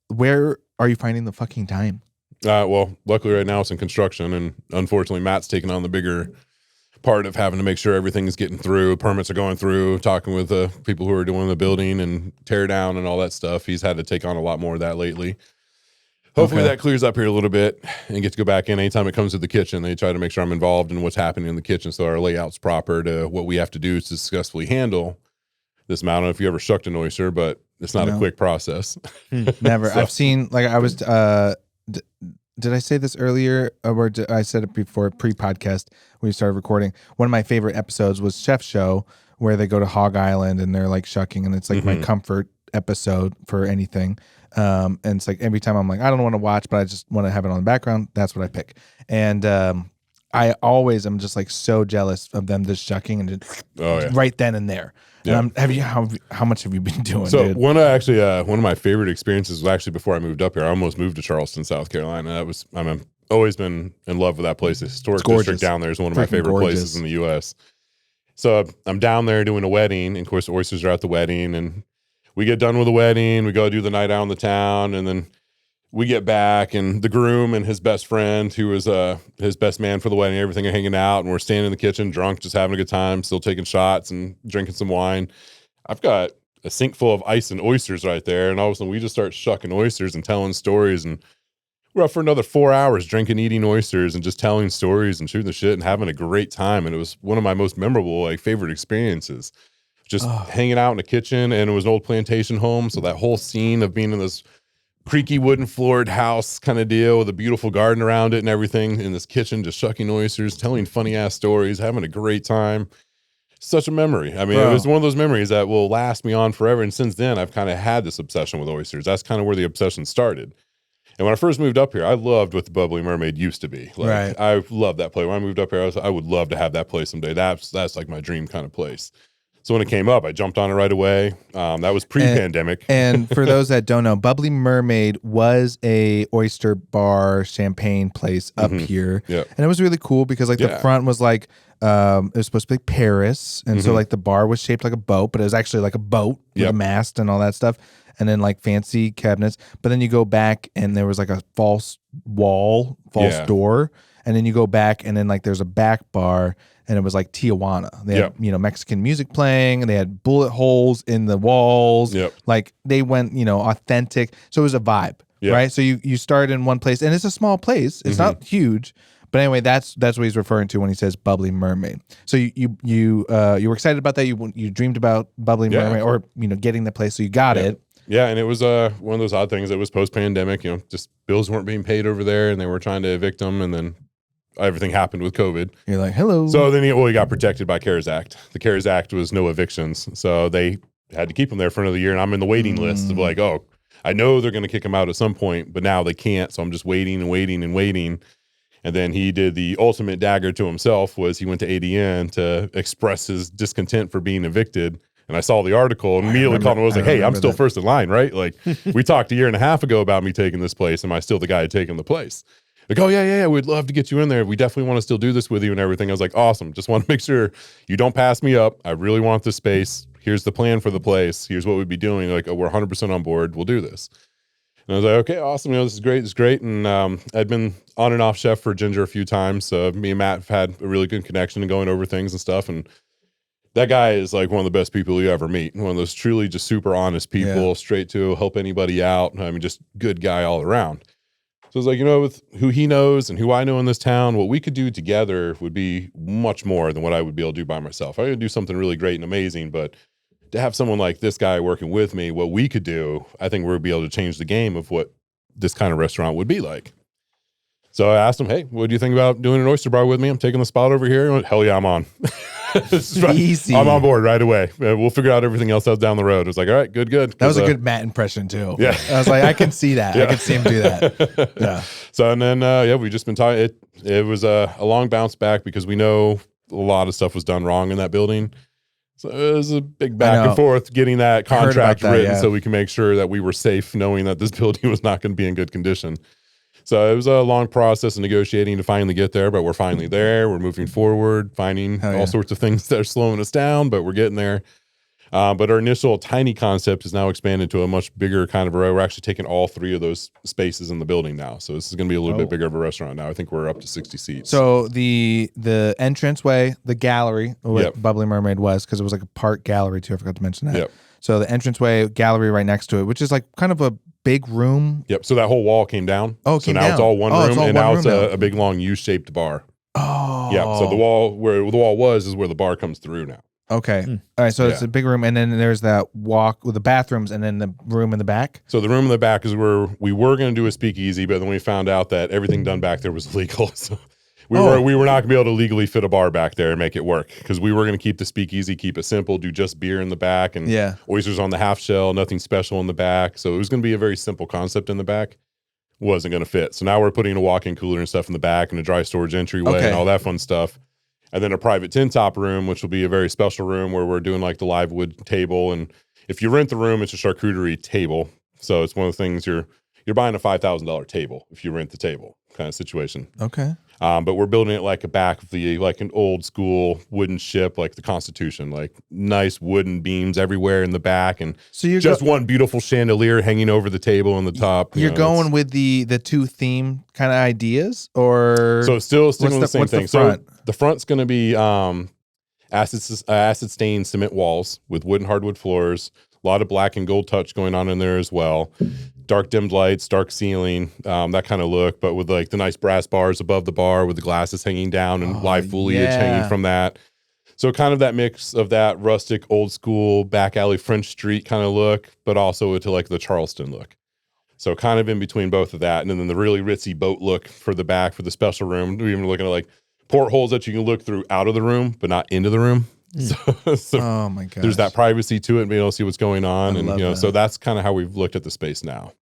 where are you finding the fucking time? Well, luckily right now it's in construction, and unfortunately Matt's taking on the bigger part of having to make sure everything's getting through, permits are going through, talking with the people who are doing the building and tear down and all that stuff. He's had to take on a lot more of that lately. hopefully that clears up here a little bit and get to go back in. Anytime it comes to the kitchen, they try to make sure I'm involved in what's happening in the kitchen, so our layout's proper to what we have to do to successfully handle this amount. I don't know if you ever shucked an oyster, but it's not a quick process. Never. So. I've seen, like, I was, did I say this earlier, or did I said it before pre-podcast when we started recording? One of my favorite episodes was Chef Show, where they go to Hog Island and they're like shucking, and it's like my comfort episode for anything. And it's like every time I'm like, I don't want to watch, but I just want to have it on the background. That's what I pick. And I always am just like so jealous of them just shucking and just right then and there. Yeah. And how much have you been doing? So dude? one of my favorite experiences was actually before I moved up here. I almost moved to Charleston, South Carolina. I've always been in love with that place. The historic district down there is one of my favorite places in the U.S. So I'm down there doing a wedding, and of course oysters are at the wedding, and we get done with the wedding, we go do the night out in the town, and then we get back, and the groom and his best friend, who was his best man for the wedding, everything are hanging out, and we're standing in the kitchen, drunk, just having a good time, still taking shots and drinking some wine. I've got a sink full of ice and oysters right there, and all of a sudden we just start shucking oysters and telling stories, and we're up for another 4 hours drinking, eating oysters, and just telling stories and shooting the shit and having a great time. And it was one of my most memorable, like, favorite experiences. Just hanging out in the kitchen, and it was an old plantation home, so that whole scene of being in this creaky wooden floored house kind of deal with a beautiful garden around it and everything, in this kitchen, just shucking oysters, telling funny ass stories, having a great time. Such a memory. I mean, it was one of those memories that will last me on forever. And since then, I've kind of had this obsession with oysters. That's kind of where the obsession started. And when I first moved up here, I loved what the Bubbly Mermaid used to be. Like, I loved that place. When I moved up here, I would love to have that place someday. That's like my dream kind of place. So when it came up, I jumped on it right away. That was pre-pandemic. And for those that don't know, Bubbly Mermaid was a oyster bar champagne place up here. Yep. And it was really cool because, like, the front was like, it was supposed to be like Paris. And so, like, the bar was shaped like a boat, but it was actually like a boat with a mast and all that stuff. And then, like, fancy cabinets. But then you go back and there was like a false door. And then you go back and then, like, there's a back bar. And it was like Tijuana. They had, Mexican music playing, and they had bullet holes in the walls. Like, they went, authentic. So it was a vibe, right? So you start in one place, and it's a small place. It's not huge, but anyway, that's what he's referring to when he says Bubbly Mermaid. So you were excited about that. You dreamed about Bubbly Mermaid, or getting the place. So you got it. Yeah, and it was one of those odd things. It was post-pandemic. Just bills weren't being paid over there, and they were trying to evict them, and then everything happened with COVID. You're like, hello. So then he got protected by CARES Act. The CARES Act was no evictions. So they had to keep him there for another year. And I'm in the waiting list of like, I know they're going to kick him out at some point, but now they can't. So I'm just waiting and waiting and waiting. And then he did the ultimate dagger to himself, was he went to ADN to express his discontent for being evicted. And I saw the article and immediately called him. I was like, hey, I'm still first in line, right? Like, we talked a year and a half ago about me taking this place. Am I still the guy taking the place? Like, oh, yeah, we'd love to get you in there. We definitely want to still do this with you and everything. I was like, awesome. Just want to make sure you don't pass me up. I really want this space. Here's the plan for the place. Here's what we'd be doing. Like, we're 100% on board. We'll do this. And I was like, okay, awesome. This is great. It's great. And I'd been on and off chef for Ginger a few times. So me and Matt have had a really good connection and going over things and stuff. And that guy is like one of the best people you ever meet. One of those truly just super honest people, straight to help anybody out. I mean, just good guy all around. So it's like, with who he knows and who I know in this town, what we could do together would be much more than what I would be able to do by myself. I could do something really great and amazing, but to have someone like this guy working with me, what we could do, I think we'd be able to change the game of what this kind of restaurant would be like. So I asked him, hey, what do you think about doing an oyster bar with me? I'm taking the spot over here. He went, hell yeah, I'm on. Easy. I'm on board right away. We'll figure out everything else down the road. I was like, all right, good. That was a good Matt impression too. Yeah. I was like, I can see that. I can see him do that. Yeah. So, and then, we've just been talking. It was a long bounce back because we know a lot of stuff was done wrong in that building. So it was a big back and forth getting that contract written so we can make sure that we were safe, knowing that this building was not going to be in good condition. So it was a long process of negotiating to finally get there, but we're finally there. We're moving forward, finding all sorts of things that are slowing us down, but we're getting there. But our initial tiny concept is now expanded to a much bigger kind of array. We're actually taking all 3 of those spaces in the building now. So this is going to be a little bit bigger of a restaurant now. I think we're up to 60 seats. So the entranceway, the gallery, what Bubbly Mermaid was, because it was like a part gallery too. I forgot to mention that. So the entranceway, gallery right next to it, which is like kind of a big room. Yep. So that whole wall came down. Oh, it so came now down. it's all one Oh, room, it's all and one now room it's now. a big long U-shaped bar. Oh. Yeah. So the wall where the wall was is where the bar comes through now. Okay. All right. So it's a big room, and then there's that walk with the bathrooms, and then the room in the back. So the room in the back is where we were going to do a speakeasy, but then we found out that everything done back there was illegal. So we were not going to be able to legally fit a bar back there and make it work, because we were going to keep the speakeasy, keep it simple, do just beer in the back and oysters on the half shell, nothing special in the back. So it was going to be a very simple concept in the back. Wasn't going to fit. So now we're putting a walk-in cooler and stuff in the back and a dry storage entryway and all that fun stuff. And then a private tin top room, which will be a very special room where we're doing like the live wood table. And if you rent the room, it's a charcuterie table. So it's one of the things you're buying a $5,000 table if you rent the table kind of situation. Okay. But we're building it like a back of like an old school wooden ship, like the Constitution, like nice wooden beams everywhere in the back, and so you're just one beautiful chandelier hanging over the table on the top. You're going with the two theme kind of ideas, or so still sticking with the same thing. So the front's going to be acid stained cement walls with wood and hardwood floors. A lot of black and gold touch going on in there as well. Dark dimmed lights, dark ceiling, that kind of look, but with like the nice brass bars above the bar with the glasses hanging down and live foliage hanging from that. So kind of that mix of that rustic, old school, back alley French Street kind of look, but also into like the Charleston look. So kind of in between both of that. And then the really ritzy boat look for the back for the special room. We're even looking at like portholes that you can look through out of the room, but not into the room. So oh my god, there's that privacy to it, being able to see what's going on, and that. so that's kind of how we've looked at the space now.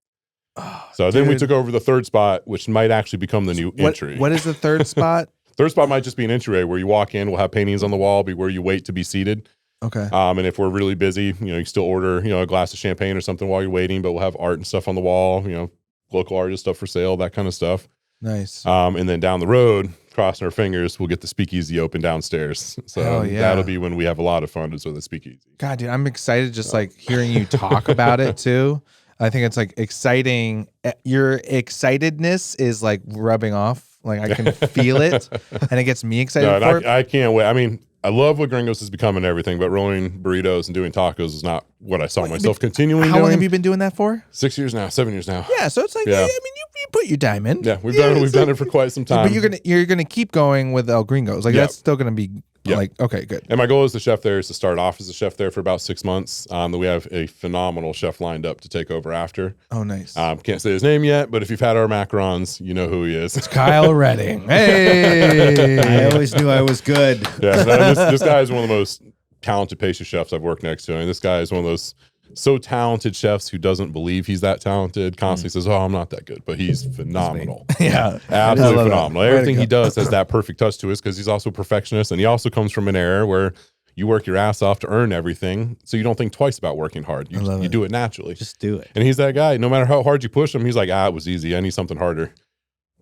So then we took over the third spot, which might actually become the new entry. What is the third spot? Third spot might just be an entryway where you walk in. We'll have paintings on the wall, be where you wait to be seated. Okay. And if we're really busy, you can still order a glass of champagne or something while you're waiting. But we'll have art and stuff on the wall. Local artist stuff for sale, that kind of stuff. Nice. And then down the road, crossing our fingers, we'll get the speakeasy open downstairs. So that'll be when we have a lot of fun is with the speakeasy. God, dude, I'm excited just like hearing you talk about it too. I think it's like exciting. Your excitedness is like rubbing off. Like I can feel it, and it gets me excited for it. I can't wait. I mean, I love what Gringos has become and everything, but rolling burritos and doing tacos is not what I saw myself continuing doing. How long have you been doing that for? 6 years now, 7 years now. Yeah, so it's like, I mean, you put your time in. Yeah, we've done it for quite some time. But you're gonna keep going with El Gringos. Like that's still gonna be like, okay, good. And my goal as the chef there is to start off as a chef there for about 6 months. Then we have a phenomenal chef lined up to take over after. Oh, nice. Can't say his name yet, but if you've had our macarons, you know who he is. It's Kyle Redding. Hey, I always knew I was good. Yeah, this guy is one of the most talented pastry chefs I've worked next to. And this guy is one of those so talented chefs who doesn't believe he's that talented, constantly says, oh, I'm not that good, but he's phenomenal. Yeah, absolutely phenomenal. Everything he does has that perfect touch to it because he's also a perfectionist, and he also comes from an era where you work your ass off to earn everything, so you don't think twice about working hard. You do it naturally. Just do it. And he's that guy. No matter how hard you push him, he's like, it was easy. I need something harder.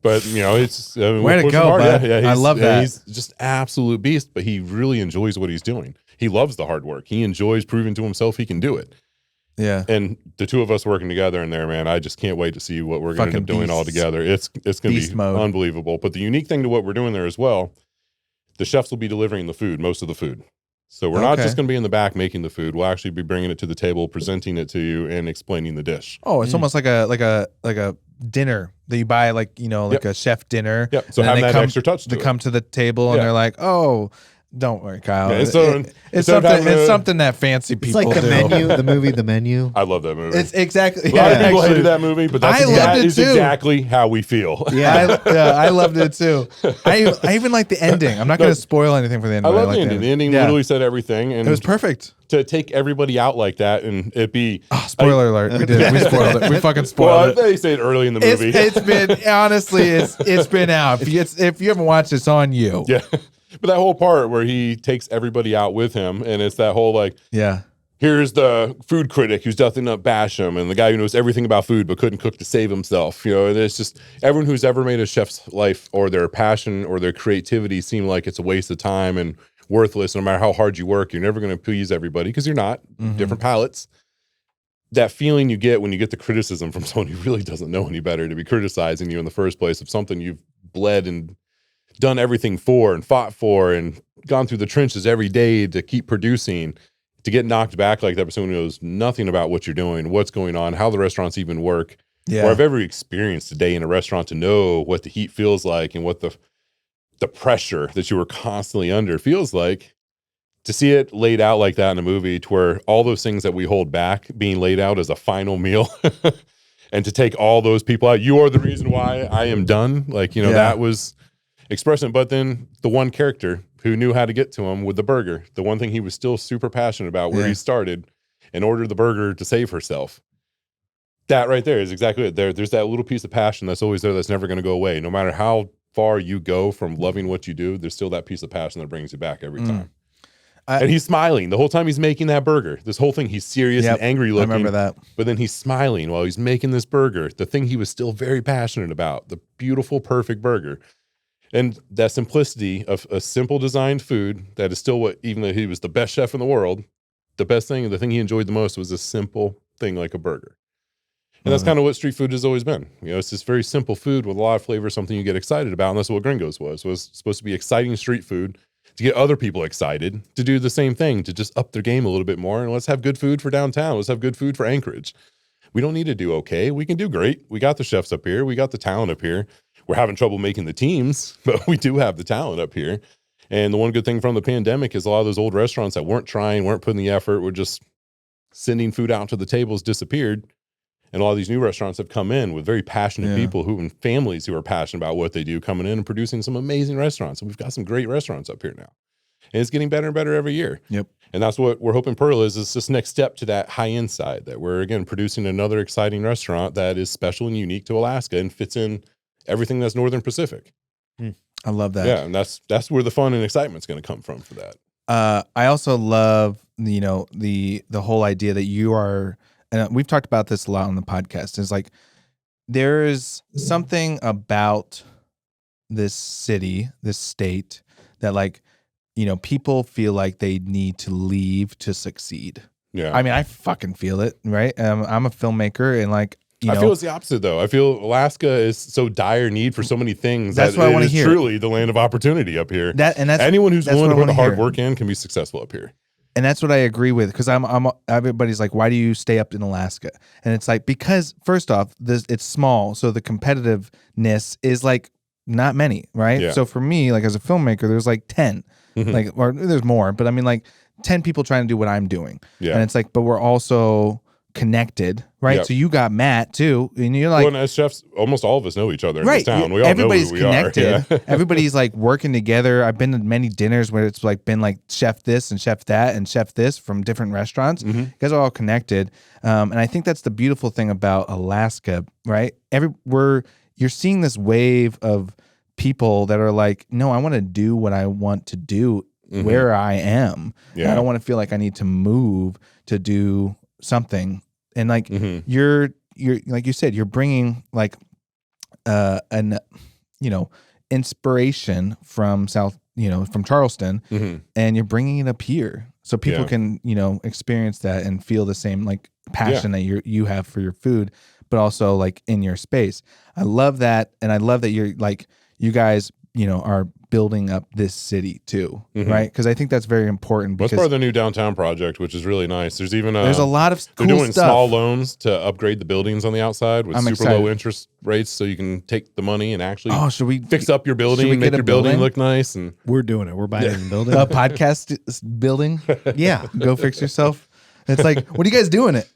But it's way to go, bud. Yeah, I love that. He's just absolute beast, but he really enjoys what he's doing. He loves the hard work. He enjoys proving to himself he can do it. Yeah. And the two of us working together in there, man, I just can't wait to see what we're going to end up doing all together. It's going to be unbelievable. But the unique thing to what we're doing there as well, the chefs will be delivering the food, most of the food. So we're not just going to be in the back making the food. We'll actually be bringing it to the table, presenting it to you, and explaining the dish. Oh, it's almost like a dinner that you buy, like a chef dinner. Yep. So having that extra touch to they come to the table and they're like, oh, don't worry, Kyle. Yeah, it's something that fancy people do. It's like the menu, the movie The Menu. I love that movie. It's exactly. A lot of people hated that movie, but that is exactly how we feel. Yeah, I loved it too. I even like the ending. I'm not going to spoil anything for the ending. I love the ending. The ending literally said everything, and it was perfect. To take everybody out like that and it be spoiler alert. We did. We spoiled it. We fucking spoiled it. They say it early in the movie. It's been honestly, it's been out. If you haven't watched, it's on you. Yeah. But that whole part where he takes everybody out with him, and it's that whole here's the food critic who's nothing to bash him, and the guy who knows everything about food but couldn't cook to save himself. And it's just everyone who's ever made a chef's life or their passion or their creativity seem like it's a waste of time and worthless. No matter how hard you work, you're never going to please everybody because you're not. Different palates. That feeling you get when you get the criticism from someone who really doesn't know any better to be criticizing you in the first place of something you've bled and done everything for and fought for and gone through the trenches every day to keep producing. to get knocked back like that by someone who knows nothing about what you're doing, what's going on, how the restaurants even work, or I've ever experienced a day in a restaurant to know what the heat feels like and what the pressure that you were constantly under feels like, to see it laid out like that in a movie, to where all those things that we hold back being laid out as a final meal and to take all those people out, you are the reason why I am done. Like, you know, that was expressing. But then the one character who knew how to get to him with the burger, the one thing he was still super passionate about where he started, and ordered the burger to save herself. That right there is exactly it. There's that little piece of passion that's always there, that's never going to go away. No matter how far you go from loving what you do, there's still that piece of passion that brings you back every time. And he's smiling the whole time he's making that burger. This whole thing, he's serious and angry looking. I remember that. But then he's smiling while he's making this burger, the thing he was still very passionate about, the beautiful, perfect burger. And that simplicity of a simple designed food that is still what, even though he was the best chef in the world, the best thing, the thing he enjoyed the most was a simple thing like a burger. And that's kind of what street food has always been. You know, it's this very simple food with a lot of flavor, something you get excited about. And that's what Gringos was supposed to be exciting street food to get other people excited to do the same thing, to just up their game a little bit more. And let's have good food for downtown. Let's have good food for Anchorage. We don't need to do okay. We can do great. We got the chefs up here. We got the talent up here. We're having trouble making the teams, but we do have the talent up here. And the one good thing from the pandemic is a lot of those old restaurants that weren't trying, weren't putting the effort, were just sending food out to the tables, disappeared. And a lot of these new restaurants have come in with very passionate people and families who are passionate about what they do, coming in and producing some amazing restaurants. And we've got some great restaurants up here now. And it's getting better and better every year. Yep. And that's what we're hoping Pearl is this next step to that high-end side, that we're, again, producing another exciting restaurant that is special and unique to Alaska and fits in everything that's Northern Pacific. I love that. Yeah, and that's where the fun and excitement's going to come from for that. I also love, you know, the whole idea that you are, and we've talked about this a lot on the podcast, is like there is something about this city, this state, that, like, you know, people feel like they need to leave to succeed. Yeah. I mean, I fucking feel it, right? I'm a filmmaker, and, like, I feel it's the opposite, though. I feel Alaska is so dire need for so many things. That's what I want to hear. Truly the land of opportunity up here. That's anyone who's willing to put the hard work in can be successful up here. And that's what I agree with, because everybody's like, why do you stay up in Alaska? And it's like, because first off, it's small, so the competitiveness is like not many, right? Yeah. So for me, like as a filmmaker, there's like 10, like, or there's more, but I mean like 10 people trying to do what I'm doing. Yeah. And it's like, but we're also connected, right? Yep. So you got Matt too, and you're like, well, and as chefs, almost all of us know each other in this town. We all everybody's know who we connected. Are. Yeah. Everybody's like working together. I've been to many dinners where it's like been like chef this and chef that and chef this from different restaurants. You guys are all connected, and I think that's the beautiful thing about Alaska, right? You're seeing this wave of people that are like, no, I want to do what I want to do where I am. Yeah. I don't want to feel like I need to move to do something. And like you're like you said, you're bringing like an inspiration from from Charleston, and you're bringing it up here so people can experience that and feel the same like passion that you have for your food, but also like in your space. I love that, and I love that you're like, you guys are building up this city too, right? Because I think that's very important. That's part of the new downtown project, which is really nice. There's even there's a lot of they're cool doing stuff. Small loans to upgrade the buildings on the outside with super low interest rates, so you can take the money and actually should we fix up your building, make your building look nice. And we're doing it. We're buying a building, a podcast building. Yeah, go fix yourself. It's like, what are you guys doing it?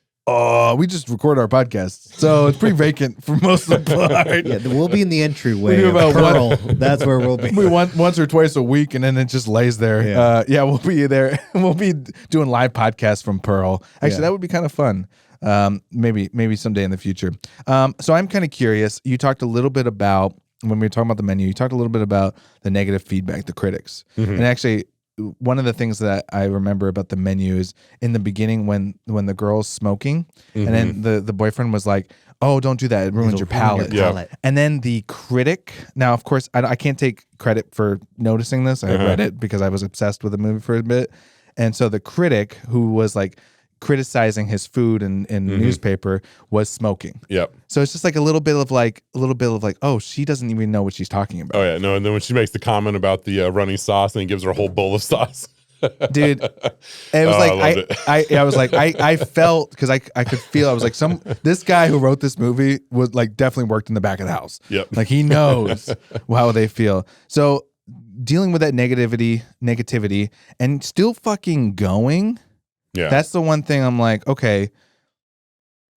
We just record our podcast, so it's pretty vacant for most of the part. Yeah, we'll be in the entryway of Pearl. That's where we'll be. We once or twice a week, and then it just lays there. Yeah, we'll be there. We'll be doing live podcasts from Pearl. Actually, that would be kind of fun. Maybe someday in the future. So I'm kind of curious. You talked a little bit about, when we were talking about the menu, you talked a little bit about the negative feedback, the critics, and actually, one of the things that I remember about the menu is in the beginning when the girl's smoking, and then the boyfriend was like, "Oh, don't do that; it ruins your palate." And then the critic. Now, of course, I can't take credit for noticing this. I read it because I was obsessed with the movie for a bit, and so the critic, who was like criticizing his food in the newspaper, was smoking. Yep. So it's just like a little bit of like, oh, she doesn't even know what she's talking about. Oh yeah, no. And then when she makes the comment about the runny sauce, and he gives her a whole bowl of sauce. Dude, it was I was like, I felt, because I could feel, I was like, this guy who wrote this movie was like definitely worked in the back of the house. Yep. Like he knows how they feel. So dealing with that negativity and still fucking going. Yeah. That's the one thing I'm like, okay,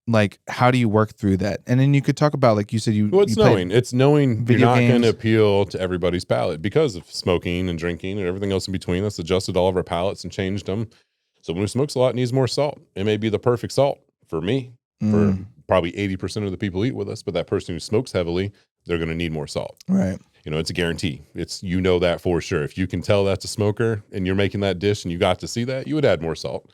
like how do you work through that? And then you could talk about, like you said, it's knowing you're video not going games. to appeal to everybody's palate because of smoking and drinking and everything else in between. That's adjusted all of our palates and changed them. Someone who smokes a lot needs more salt. It may be the perfect salt for me, for probably 80% of the people who eat with us, but that person who smokes heavily, they're going to need more salt. Right. You know, it's a guarantee. It's, you know, that for sure. If you can tell that's a smoker and you're making that dish and you got to see that, you would add more salt,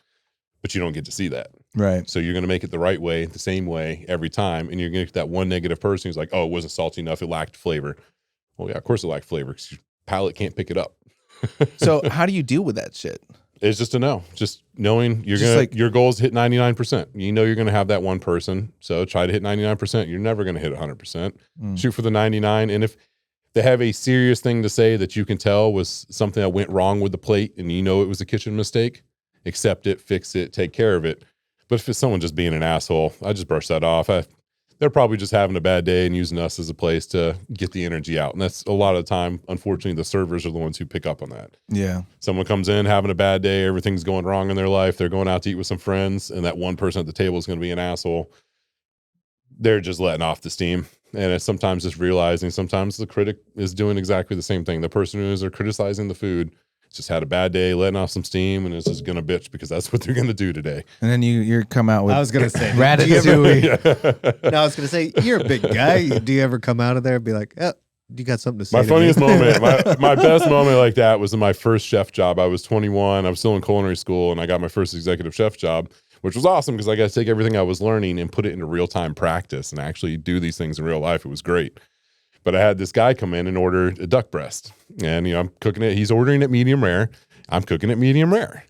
but you don't get to see that. Right. So you're going to make it the right way, the same way every time. And you're going to get that one negative person who's like, oh, it wasn't salty enough. It lacked flavor. Well, yeah, of course it lacked flavor because your palate can't pick it up. So how do you deal with that shit? It's just a no. Just knowing you're Just gonna, like, your goal is to hit 99%. You know you're gonna have that one person, so try to hit 99%. You're never gonna hit 100%. Shoot for the 99. And if they have a serious thing to say that you can tell was something that went wrong with the plate, and you know it was a kitchen mistake, accept it, fix it, take care of it. But if it's someone just being an asshole, I just brush that off. They're probably just having a bad day and using us as a place to get the energy out. And that's a lot of the time, unfortunately, the servers are the ones who pick up on that. yeah. Someone comes in having a bad day, everything's going wrong in their life, they're going out to eat with some friends, and that one person at the table is going to be an asshole. They're just letting off the steam. And it's sometimes just realizing sometimes the critic is doing exactly the same thing. The person who is criticizing the food just had a bad day, letting off some steam, and is just going to bitch because that's what they're going to do today. And then you come out with, I was gonna say, ratatouille. No, I was gonna say, you're a big guy. Do you ever come out of there and be like, oh, you got something to say? My to funniest me? moment, my best moment like that was in my first chef job. I was 21. I was still in culinary school, and I got my first executive chef job, which was awesome because I got to take everything I was learning and put it into real-time practice and actually do these things in real life. It was great. But I had this guy come in and order a duck breast, and I'm cooking it. He's ordering it medium rare. I'm cooking it medium rare.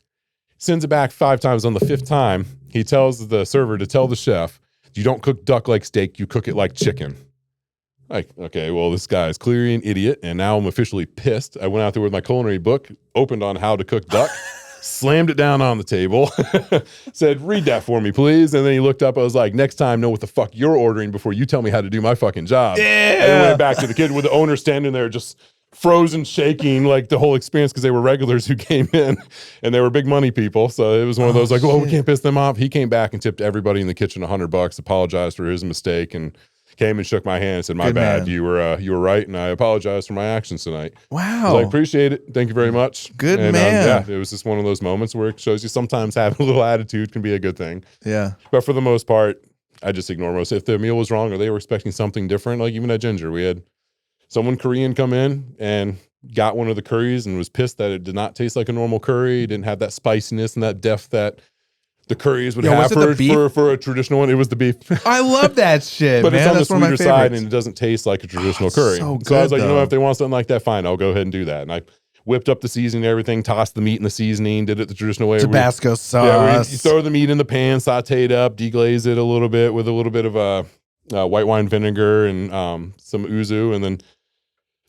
Sends it back 5 times. On the 5th time, he tells the server to tell the chef, you don't cook duck like steak, you cook it like chicken. Like, okay, well, this guy is clearly an idiot, and now I'm officially pissed. I went out there with my culinary book, opened on how to cook duck, slammed it down on the table, said, read that for me, please. And then he looked up. I was like, next time, know what the fuck you're ordering before you tell me how to do my fucking job. Yeah. And then went back to the kid with the owner standing there just frozen, shaking, like the whole experience, because they were regulars who came in and they were big money people. So it was one of those like, oh, we can't piss them off. He came back and tipped everybody in the kitchen $100, apologized for his mistake, and came and shook my hand and said, my Good bad. man. You were right, and I apologize for my actions tonight. Wow. I appreciate it. Thank you very much. Good and, man. Yeah, it was just one of those moments where it shows you sometimes having a little attitude can be a good thing. Yeah. But for the most part, I just ignore most. If the meal was wrong or they were expecting something different, like even at Ginger, we had someone Korean come in and got one of the curries and was pissed that it did not taste like a normal curry. It didn't have that spiciness and that depth that the curries would have for a traditional one. It was the beef. I love that shit, But man. it's on That's the one of my sweeter side, favorites. and it doesn't taste like a traditional curry. so So I was good, like, you know though. what, if they want something like that, fine, I'll go ahead and do that. And I whipped up the seasoning and everything, tossed the meat in the seasoning, did it the traditional way. Tabasco Yeah, sauce. you throw the meat in the pan, saute it up, deglaze it a little bit with a little bit of white wine vinegar and some uzu, and then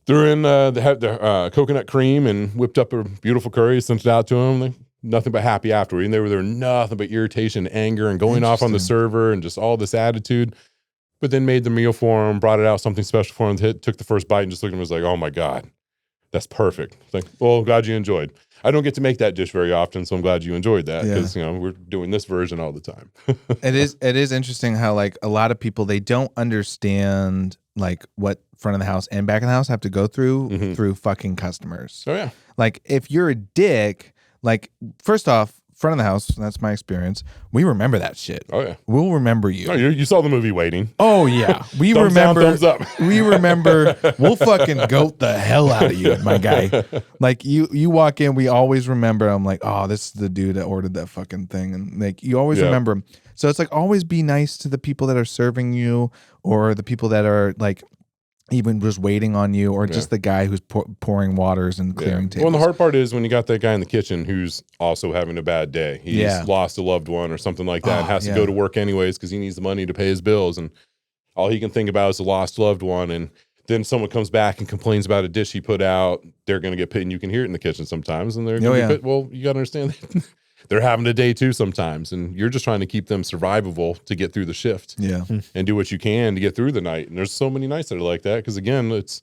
threw in the coconut cream and whipped up a beautiful curry, sent it out to them. Nothing but happy afterward. And they were there, nothing but irritation, anger, and going off on the server and just all this attitude. But then made the meal for him, brought it out, something special for him, took the first bite and just looked at him and was like, oh my God, that's perfect. It's like, well, I'm glad you enjoyed. I don't get to make that dish very often, so I'm glad you enjoyed that because, we're doing this version all the time. It is interesting how like a lot of people, they don't understand like what front of the house and back of the house have to go through through fucking customers. Oh, yeah. Like if you're a dick, like first off, front of the house, that's my experience. We remember that shit. Oh, yeah. We'll remember you. No, you saw the movie Waiting. Oh yeah, we Thumbs down, remember. thumbs up. We remember. We'll fucking goat the hell out of you, my guy. Like you walk in, we always remember. I'm like, oh, this is the dude that ordered that fucking thing, and like you always remember him. So it's like always be nice to the people that are serving you, or the people that are like even just waiting on you, or just the guy who's pouring waters and clearing tables. Well, and the hard part is when you got that guy in the kitchen who's also having a bad day. He's lost a loved one or something like that and has to go to work anyways because he needs the money to pay his bills. And all he can think about is the lost loved one. And then someone comes back and complains about a dish he put out, they're going to get paid, and you can hear it in the kitchen sometimes, and they're going to be paid. Well, you got to understand they're having a day too sometimes, and you're just trying to keep them survivable to get through the shift and do what you can to get through the night. And there's so many nights that are like that because, again, it's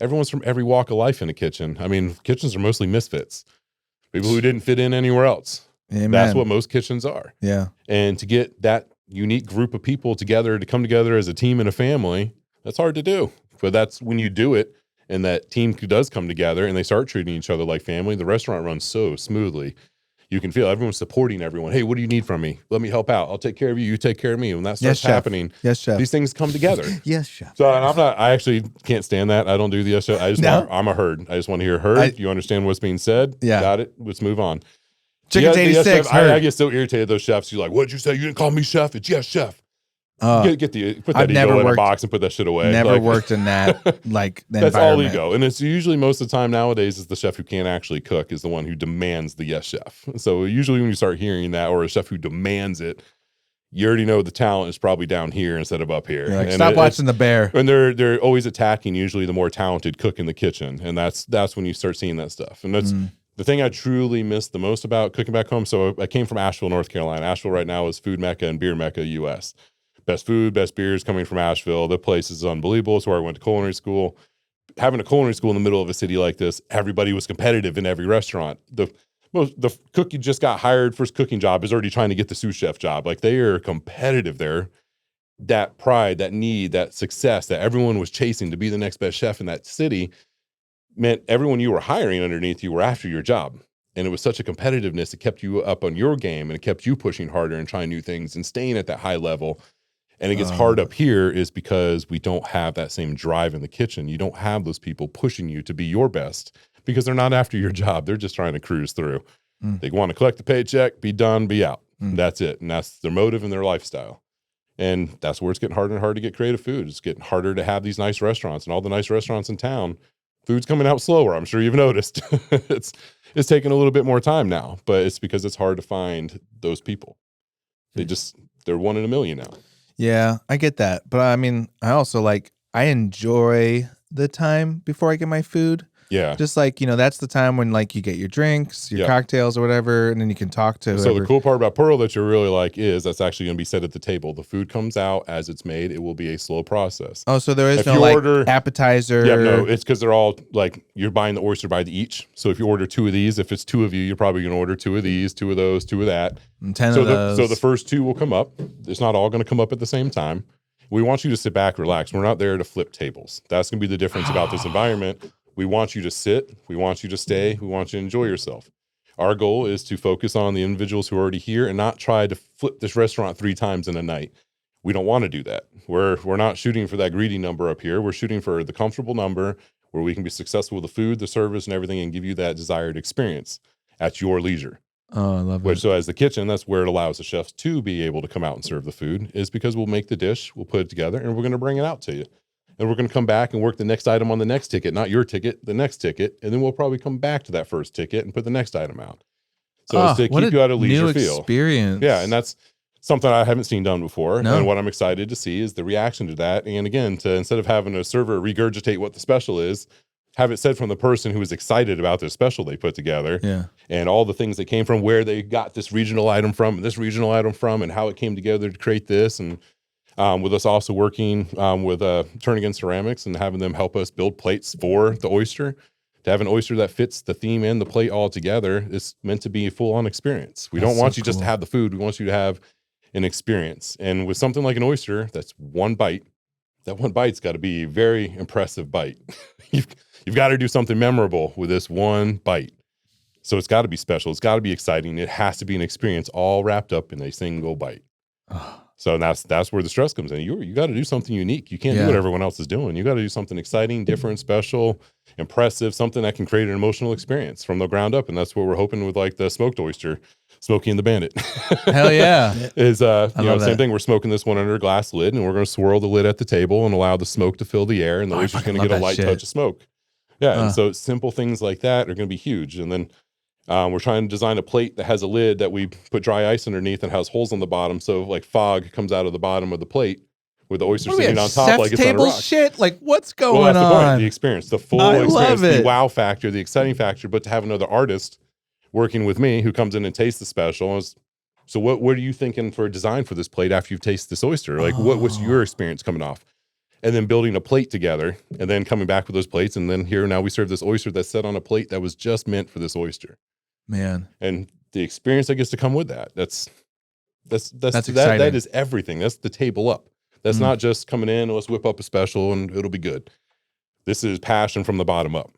everyone's from every walk of life in a kitchen. I mean, kitchens are mostly misfits, people who didn't fit in anywhere else. Amen. That's what most kitchens are. Yeah. And to get that unique group of people together to come together as a team and a family, that's hard to do. But that's when you do it and that team does come together and they start treating each other like family, the restaurant runs so smoothly. You can feel everyone's supporting everyone. Hey, what do you need from me? Let me help out. I'll take care of you. You take care of me. When that starts happening, yes, chef. These things come together. Yes, chef. So and I actually can't stand that. I don't do the yes, chef. I'm a herd. I just want to hear herd. You understand what's being said? Yeah. Got it. Let's move on. Chicken's 86. I get so irritated those chefs. You're like, what'd you say? You didn't call me chef. It's yes, chef. Put that ego in a box and put that shit away. Never worked in that that's all ego. And it's usually most of the time nowadays is the chef who can't actually cook is the one who demands the yes chef. So usually when you start hearing that, or a chef who demands it, you already know the talent is probably down here instead of up here. Like, stop watching The Bear. And they're always attacking usually the more talented cook in the kitchen, and that's when you start seeing that stuff. And that's the thing I truly miss the most about cooking back home. So I came from Asheville, North Carolina. Asheville right now is food mecca and beer mecca, U.S. Best food, best beers coming from Asheville. The place is unbelievable. It's where I went to culinary school. Having a culinary school in the middle of a city like this, everybody was competitive in every restaurant. The cook you just got hired for his cooking job is already trying to get the sous chef job. Like, they are competitive there. That pride, that need, that success that everyone was chasing to be the next best chef in that city meant everyone you were hiring underneath you were after your job. And it was such a competitiveness. It kept you up on your game, and it kept you pushing harder and trying new things and staying at that high level. And it gets hard up here is because we don't have that same drive in the kitchen. You don't have those people pushing you to be your best because they're not after your job. They're just trying to cruise through. They want to collect the paycheck, be done, be out. That's it. And that's their motive and their lifestyle. And that's where it's getting harder and harder to get creative food. It's getting harder to have these nice restaurants, and all the nice restaurants in town, food's coming out slower. I'm sure you've noticed. It's taking a little bit more time now, but it's because it's hard to find those people. They're one in a million now. Yeah, I get that. But I mean, I also I enjoy the time before I get my food. Yeah. Just that's the time when you get your drinks, your cocktails or whatever, and then you can talk to whoever. So the cool part about Pearl that you really like is that's actually going to be set at the table. The food comes out as it's made. It will be a slow process. Oh, so there is if no order, appetizer. Yeah, no, it's because they're all you're buying the oyster by the each. So if you order 2 of these, if it's 2 of you, you're probably going to order 2 of these, 2 of those, 2 of that. And 10 of those. So the first 2 will come up. It's not all going to come up at the same time. We want you to sit back, relax. We're not there to flip tables. That's going to be the difference about this environment. We want you to sit. We want you to stay. We want you to enjoy yourself. Our goal is to focus on the individuals who are already here and not try to flip this restaurant 3 times in a night. We don't want to do that. We're not shooting for that greedy number up here. We're shooting for the comfortable number where we can be successful with the food, the service, and everything, and give you that desired experience at your leisure. Oh, I love it. So as the kitchen, that's where it allows the chefs to be able to come out and serve the food, is because we'll make the dish, we'll put it together, and we're going to bring it out to you. And we're going to come back and work the next item on the next ticket, not your ticket, the next ticket. And then we'll probably come back to that first ticket and put the next item out. So it's to keep you at a leisure feel. Experience. Yeah. And that's something I haven't seen done before. No. And what I'm excited to see is the reaction to that. And again, instead of having a server regurgitate what the special is, have it said from the person who is excited about their special they put together. Yeah. And all the things that came from, where they got this regional item from, and this regional item from, and how it came together to create this. And with us also working with Turn Against Ceramics and having them help us build plates for the oyster. To have an oyster that fits the theme and the plate all together is meant to be a full-on experience. We don't want you just to have the food. We want you to have an experience. And with something like an oyster, that's one bite. That one bite's got to be a very impressive bite. You've got to do something memorable with this one bite. So it's got to be special. It's got to be exciting. It has to be an experience all wrapped up in a single bite. So that's where the stress comes in. You got to do something unique. You can't do what everyone else is doing. You got to do something exciting, different, special, impressive, something that can create an emotional experience from the ground up. And that's what we're hoping with the smoked oyster, Smokey and the Bandit. Hell yeah. Is same thing. We're smoking this one under a glass lid, and we're going to swirl the lid at the table and allow the smoke to fill the air, and the oyster's going to get a light touch of smoke. Yeah. And so simple things like that are going to be huge. And then we're trying to design a plate that has a lid that we put dry ice underneath and has holes on the bottom. So fog comes out of the bottom of the plate with the oyster What are we sitting at, on top chef's like it's on a table rock. shit? Like, what's going Well, that's the point. on? The experience, the full I experience, love the it. wow factor, the exciting factor. But to have another artist working with me who comes in and tastes the special is, so what are you thinking for a design for this plate after you've tasted this oyster? Like, what was your experience coming off? And then building a plate together and then coming back with those plates. And then here now we serve this oyster that's set on a plate that was just meant for this oyster. Man. And the experience that gets to come with that, that's exciting. that is everything. That's the table up. That's not just coming in, let's whip up a special and it'll be good. This is passion from the bottom up.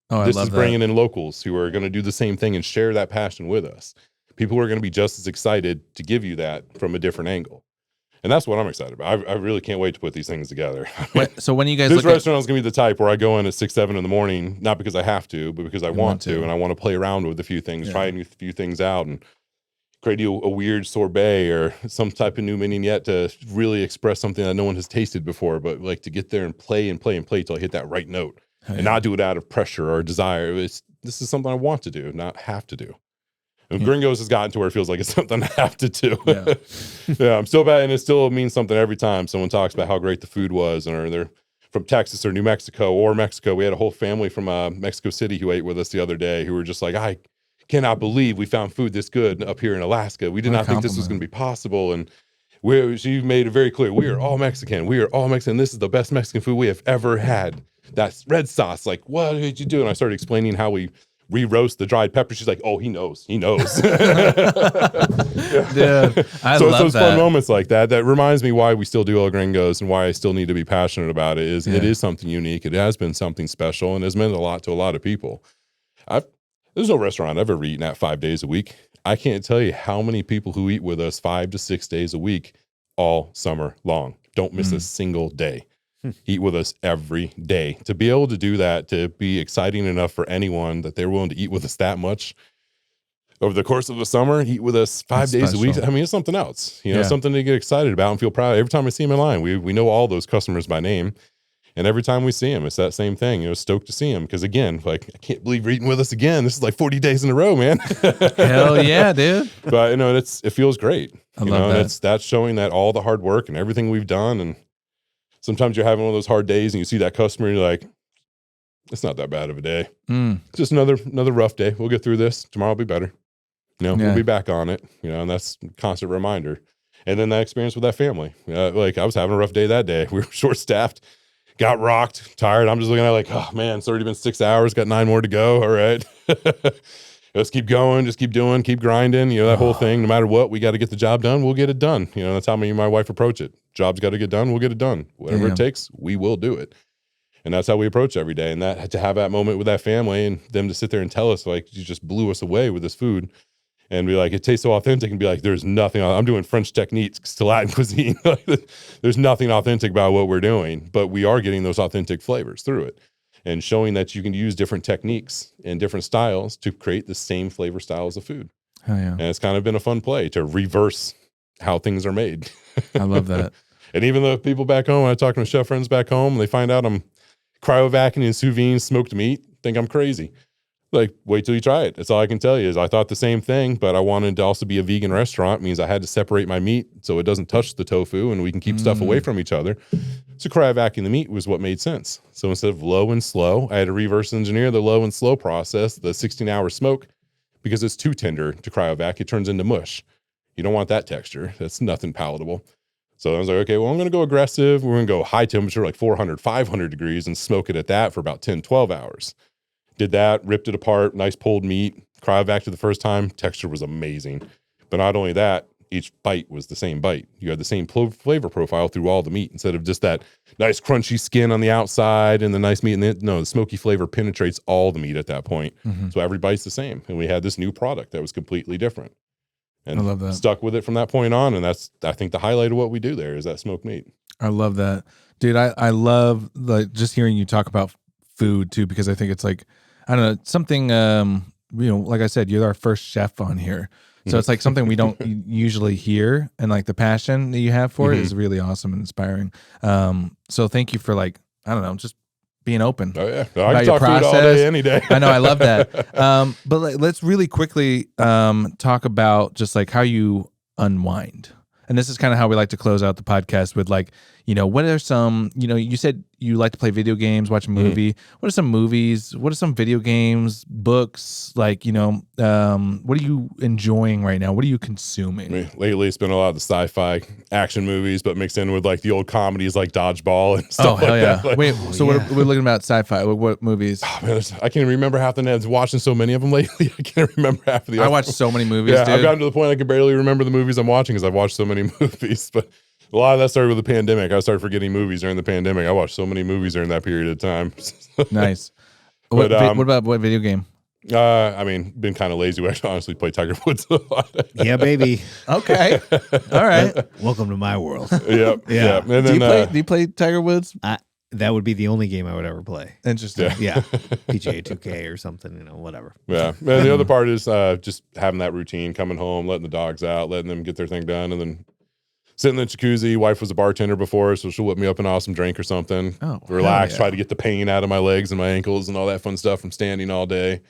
Oh, This I love is bringing in locals who are going to do the same thing and share that passion with us. People who are going to be just as excited to give you that from a different angle. And that's what I'm excited about. I really can't wait to put these things together. So when you guys This look restaurant is going to be the type where I go in at 6, 7 in the morning, not because I have to, but because I want to. And I want to play around with a few things, try a few things out and create a weird sorbet or some type of new vignette to really express something that no one has tasted before, but like to get there and play till I hit that right note and not do it out of pressure or desire. This is something I want to do, not have to do. And Gringos has gotten to where it feels like it's something I have to do. Yeah, I'm still bad, and it still means something every time someone talks about how great the food was, or they're from Texas or New Mexico or Mexico. We had a whole family from Mexico City who ate with us the other day who were just like, I cannot believe we found food this good up here in Alaska. We did not think this was going to be possible. And she made it very clear, we are all Mexican. We are all Mexican. This is the best Mexican food we have ever had. That's red sauce. Like, what did you do? And I started explaining how we re-roast the dried pepper. She's like, oh, he knows. Dude, I love those that. fun moments like that reminds me why we still do El Gringos and why I still need to be passionate about it. It is something unique. It has been something special and has meant a lot to a lot of people. There's no restaurant I've ever eaten at 5 days a week. I can't tell you how many people who eat with us 5 to 6 days a week all summer long. Don't miss a single day. Eat with us every day. To be able to do that, to be exciting enough for anyone that they're willing to eat with us that much over the course of the summer, eat with us 5 days a week. I mean, it's something else, something to get excited about and feel proud of. Every time I see them in line, we know all those customers by name. And every time we see them, it's that same thing. Stoked to see them. Because again, like, I can't believe you're eating with us again. This is like 40 days in a row, man. Hell yeah, dude. But, it feels great. I love that. And that's showing that all the hard work and everything we've done. And sometimes you're having one of those hard days and you see that customer and you're like, it's not that bad of a day. It's just another rough day. We'll get through this. Tomorrow will be better. We'll be back on it. And that's a constant reminder. And then that experience with that family. Like, I was having a rough day that day. We were short-staffed. Got rocked, tired. I'm just looking at it like, oh man, it's already been 6 hours, got 9 more to go. All right. Let's keep going, just keep doing, keep grinding. That whole thing, no matter what, we got to get the job done. We'll get it done. That's how me and my wife approach it. Job's got to get done. We'll get it done. Whatever it takes, we will do it. And that's how we approach every day. And that to have that moment with that family and them to sit there and tell us, like, you just blew us away with this food. And be like, it tastes so authentic, and be like, there's nothing. I'm doing French techniques to Latin cuisine. There's nothing authentic about what we're doing, but we are getting those authentic flavors through it and showing that you can use different techniques and different styles to create the same flavor styles of food. Hell yeah. And it's kind of been a fun play to reverse how things are made. I love that. And even the people back home, when I talk to my chef friends back home, they find out I'm cryovacuuming and sous vide smoked meat, think I'm crazy. Like, wait till you try it. That's all I can tell you is I thought the same thing, but I wanted to also be a vegan restaurant. It means I had to separate my meat so it doesn't touch the tofu and we can keep stuff away from each other. So cryovacuuming the meat was what made sense. So instead of low and slow, I had to reverse engineer the low and slow process, the 16-hour smoke, because it's too tender to cryovac. It turns into mush. You don't want that texture. That's nothing palatable. So I was like, okay, well, I'm going to go aggressive. We're going to go high temperature, like 400, 500 degrees and smoke it at that for about 10, 12 hours. Did that, ripped it apart, nice pulled meat, cryovac the first time, texture was amazing. But not only that, each bite was the same bite. You had the same flavor profile through all the meat instead of just that nice crunchy skin on the outside and the nice meat. The smoky flavor penetrates all the meat at that point. So every bite's the same. And we had this new product that was completely different. And I love that. Stuck with it from that point on. And that's, I think, the highlight of what we do there is that smoked meat. I love that. Dude, I love just hearing you talk about food too, because I think it's like, I don't know, something, like I said, you're our first chef on here. So it's like something we don't usually hear, and like the passion that you have for it is really awesome and inspiring. So thank you for, like, I don't know, just being open. Oh yeah, I can talk food all day, any day. I know, I love that. But let's really quickly talk about just like how you unwind. And this is kind of how we like to close out the podcast with, like, what are some, you said you like to play video games, watch a movie. What are some movies? What are some video games, books? Like, what are you enjoying right now? What are you consuming? I mean, lately, it's been a lot of the sci-fi action movies, but mixed in with like the old comedies like Dodgeball and stuff like that. Like, Wait, so we're looking about sci-fi. What movies? Oh, man, I can't even remember half the names. Watching so many of them lately, I can't remember half of the. I watched so many movies. Yeah, dude. I've gotten to the point I can barely remember the movies I'm watching because I've watched so many movies. But a lot of that started with the pandemic. I started forgetting movies during the pandemic. I watched so many movies during that period of time. Nice. But, what about what video game? I mean, been kind of lazy. We actually honestly play Tiger Woods a lot. Yeah, baby. Okay. All right. Welcome to my world. Yep. Yeah. And then, do you play Tiger Woods? That would be the only game I would ever play. Interesting. Yeah. PGA 2K or something, whatever. Yeah. And the other part is just having that routine, coming home, letting the dogs out, letting them get their thing done, and then sitting in the jacuzzi. Wife was a bartender before, so she'll whip me up an awesome drink or something. Oh, relax, yeah. try to get the pain out of my legs and my ankles and all that fun stuff from standing all day.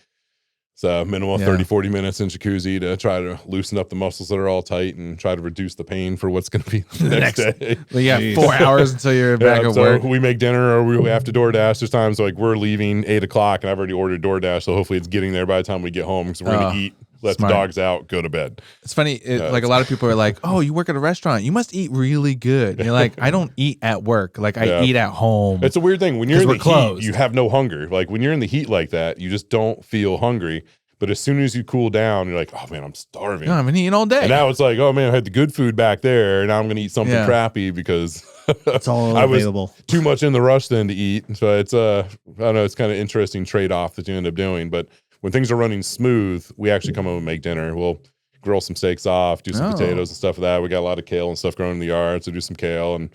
So minimum 30, 40 minutes in jacuzzi to try to loosen up the muscles that are all tight and try to reduce the pain for what's going to be the next day. Well, yeah, 4 hours until you're back at so work. we make dinner or we have to DoorDash. There's times like we're leaving 8 o'clock and I've already ordered DoorDash, so hopefully it's getting there by the time we get home because we're going to eat, let smart. the dogs out, go to bed. It's funny, like a lot of people are like, "Oh, you work at a restaurant. You must eat really good." And you're like, "I don't eat at work. Like I eat at home." It's a weird thing. When you're in the closed. heat, you have no hunger. Like when you're in the heat like that, you just don't feel hungry. But as soon as you cool down, you're like, "Oh man, I'm starving." No, I've been eating all day. And now it's like, "Oh man, I had the good food back there, and now I'm going to eat something crappy because It's all I available. was too much in the rush then to eat." So it's I don't know, it's kind of interesting trade-off that you end up doing. But when things are running smooth, we actually come home and make dinner. We'll grill some steaks off, do some potatoes and stuff like that. We got a lot of kale and stuff growing in the yard, so do some kale and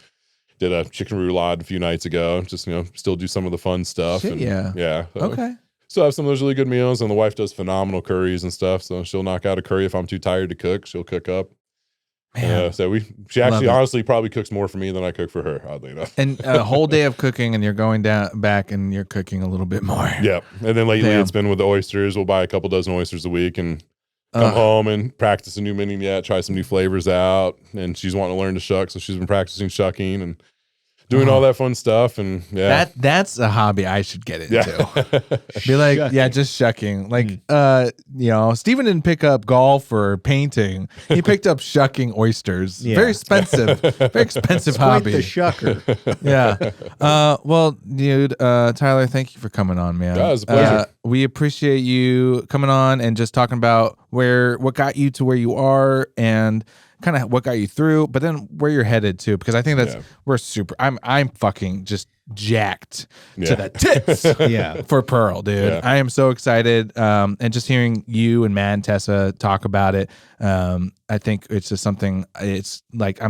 did a chicken roulade a few nights ago. Just still do some of the fun stuff. Shit, and, yeah. So Okay. still have some of those really good meals, and the wife does phenomenal curries and stuff. So she'll knock out a curry if I'm too tired to cook. She'll cook up. Man. So she actually honestly probably cooks more for me than I cook for her, oddly enough. And a whole day of cooking, and you're going back, and you're cooking a little bit more. Yep. And then lately Damn. it's been with the oysters. We'll buy a couple dozen oysters a week and come home and practice a new menu yet, try some new flavors out. And she's wanting to learn to shuck, so she's been practicing shucking and doing all that fun stuff. And that's a hobby I should get into. Yeah. Be like, just shucking. Like, Steven didn't pick up golf or painting. He picked up shucking oysters. Yeah. Very expensive. Very expensive Quite hobby. the shucker. Yeah. Well, dude, Tyler, thank you for coming on, man. Yeah, it was a pleasure. We appreciate you coming on and just talking about what got you to where you are and kind of what got you through, but then where you're headed to, because I think we're super. I'm fucking just jacked to the tits. For Pearl, dude. Yeah. I am so excited. And just hearing you and Matt and Tessa talk about it, I think it's just something. It's like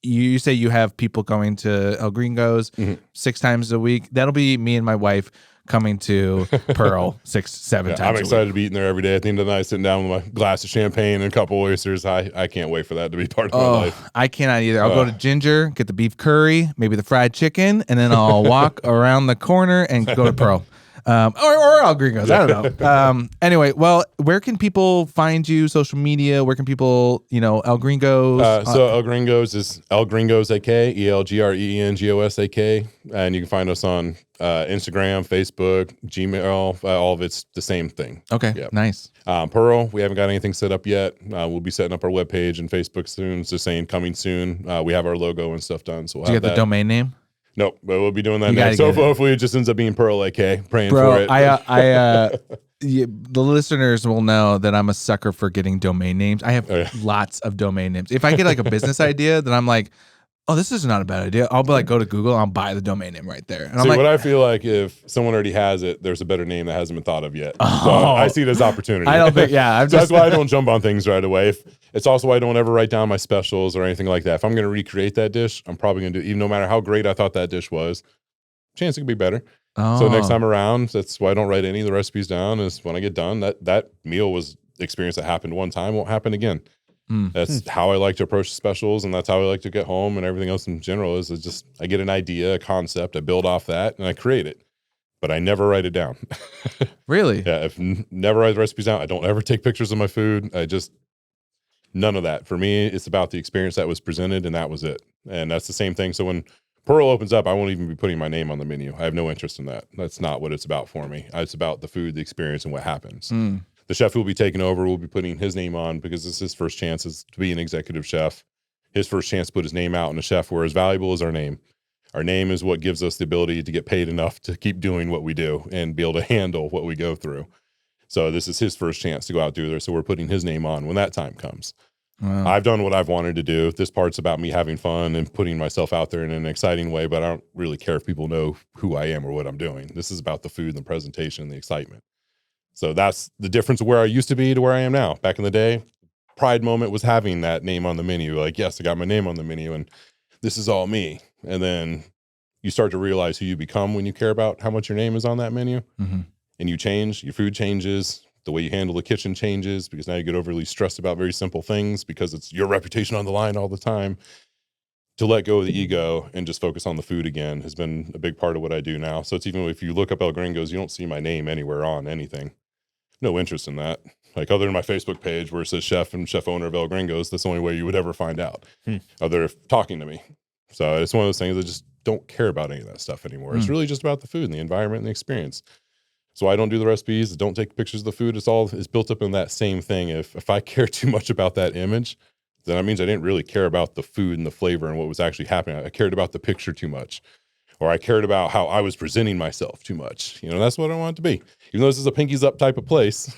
you say you have people going to El Gringo's 6 times a week. That'll be me and my wife coming to Pearl 6-7 times I'm a excited week. to be eating there every day. At the end of the night, sitting down with my glass of champagne and a couple oysters. I can't wait for that to be part of my life. I cannot either. I'll go to Ginger, get the beef curry, maybe the fried chicken, and then I'll walk around the corner and go to Pearl. Or El Gringos. I don't know. Anyway, well, where can people find you? Social media? Where can people, El Gringos? So El Gringos is El Gringos AK, ELGRENGOS AK. And you can find us on Instagram, Facebook, Gmail. All of it's the same thing. Okay, Yep. nice. Pearl, we haven't got anything set up yet. We'll be setting up our webpage and Facebook soon. It's just saying coming soon. We have our logo and stuff done. So we'll Did you have get the that. domain name? Nope, but we'll be doing that You next. gotta So get it. hopefully it just ends up being Pearl AK. Praying Bro, for it. the listeners will know that I'm a sucker for getting domain names. I have lots of domain names. If I get like a business idea, then I'm like, oh, this is not a bad idea. I'll be like, go to Google, I'll buy the domain name right there. And I'm See, like, what I feel like if someone already has it, there's a better name that hasn't been thought of yet. So I see it as opportunity. I don't think, So that's why I don't jump on things right away. It's also why I don't ever write down my specials or anything like that. If I'm going to recreate that dish, I'm probably going to do, even no matter how great I thought that dish was, chance it could be better. So next time around, that's why I don't write any of the recipes down, is when I get done, that meal was experience that happened one time, won't happen again. That's how I like to approach specials, and that's how I like to get home, and everything else in general is just I get an idea, a concept, I build off that, and I create it. But I never write it down. Really? Yeah, never write the recipes down. I don't ever take pictures of my food. None of that. For me, it's about the experience that was presented, and that was it. And that's the same thing. So when Pearl opens up, I won't even be putting my name on the menu. I have no interest in that. That's not what it's about for me. It's about the food, the experience, and what happens. The chef who will be taking over will be putting his name on because this is his first chance to be an executive chef. His first chance to put his name out in a chef. We're as valuable as our name. Our name is what gives us the ability to get paid enough to keep doing what we do and be able to handle what we go through. So this is his first chance to go out and do this. So we're putting his name on when that time comes. Wow. I've done what I've wanted to do. This part's about me having fun and putting myself out there in an exciting way, but I don't really care if people know who I am or what I'm doing. This is about the food and the presentation and the excitement. So that's the difference of where I used to be to where I am now. Back in the day, pride moment was having that name on the menu. Like, yes, I got my name on the menu and this is all me. And then you start to realize who you become when you care about how much your name is on that menu. And you change, your food changes. The way you handle the kitchen changes because now you get overly stressed about very simple things because it's your reputation on the line all the time. To let go of the ego and just focus on the food again has been a big part of what I do now. So it's even if you look up El Gringo's, you don't see my name anywhere on anything. No interest in that. Like other than my Facebook page where it says chef and chef owner of El Gringo's, that's the only way you would ever find out. Other talking to me. So it's one of those things I just don't care about any of that stuff anymore. It's really just about the food and the environment and the experience. So I don't do the recipes, don't take pictures of the food. It's built up in that same thing. If I care too much about that image, then that means I didn't really care about the food and the flavor and what was actually happening. I cared about the picture too much, or I cared about how I was presenting myself too much. You know, that's what I want it to be. Even though this is a pinkies up type of place,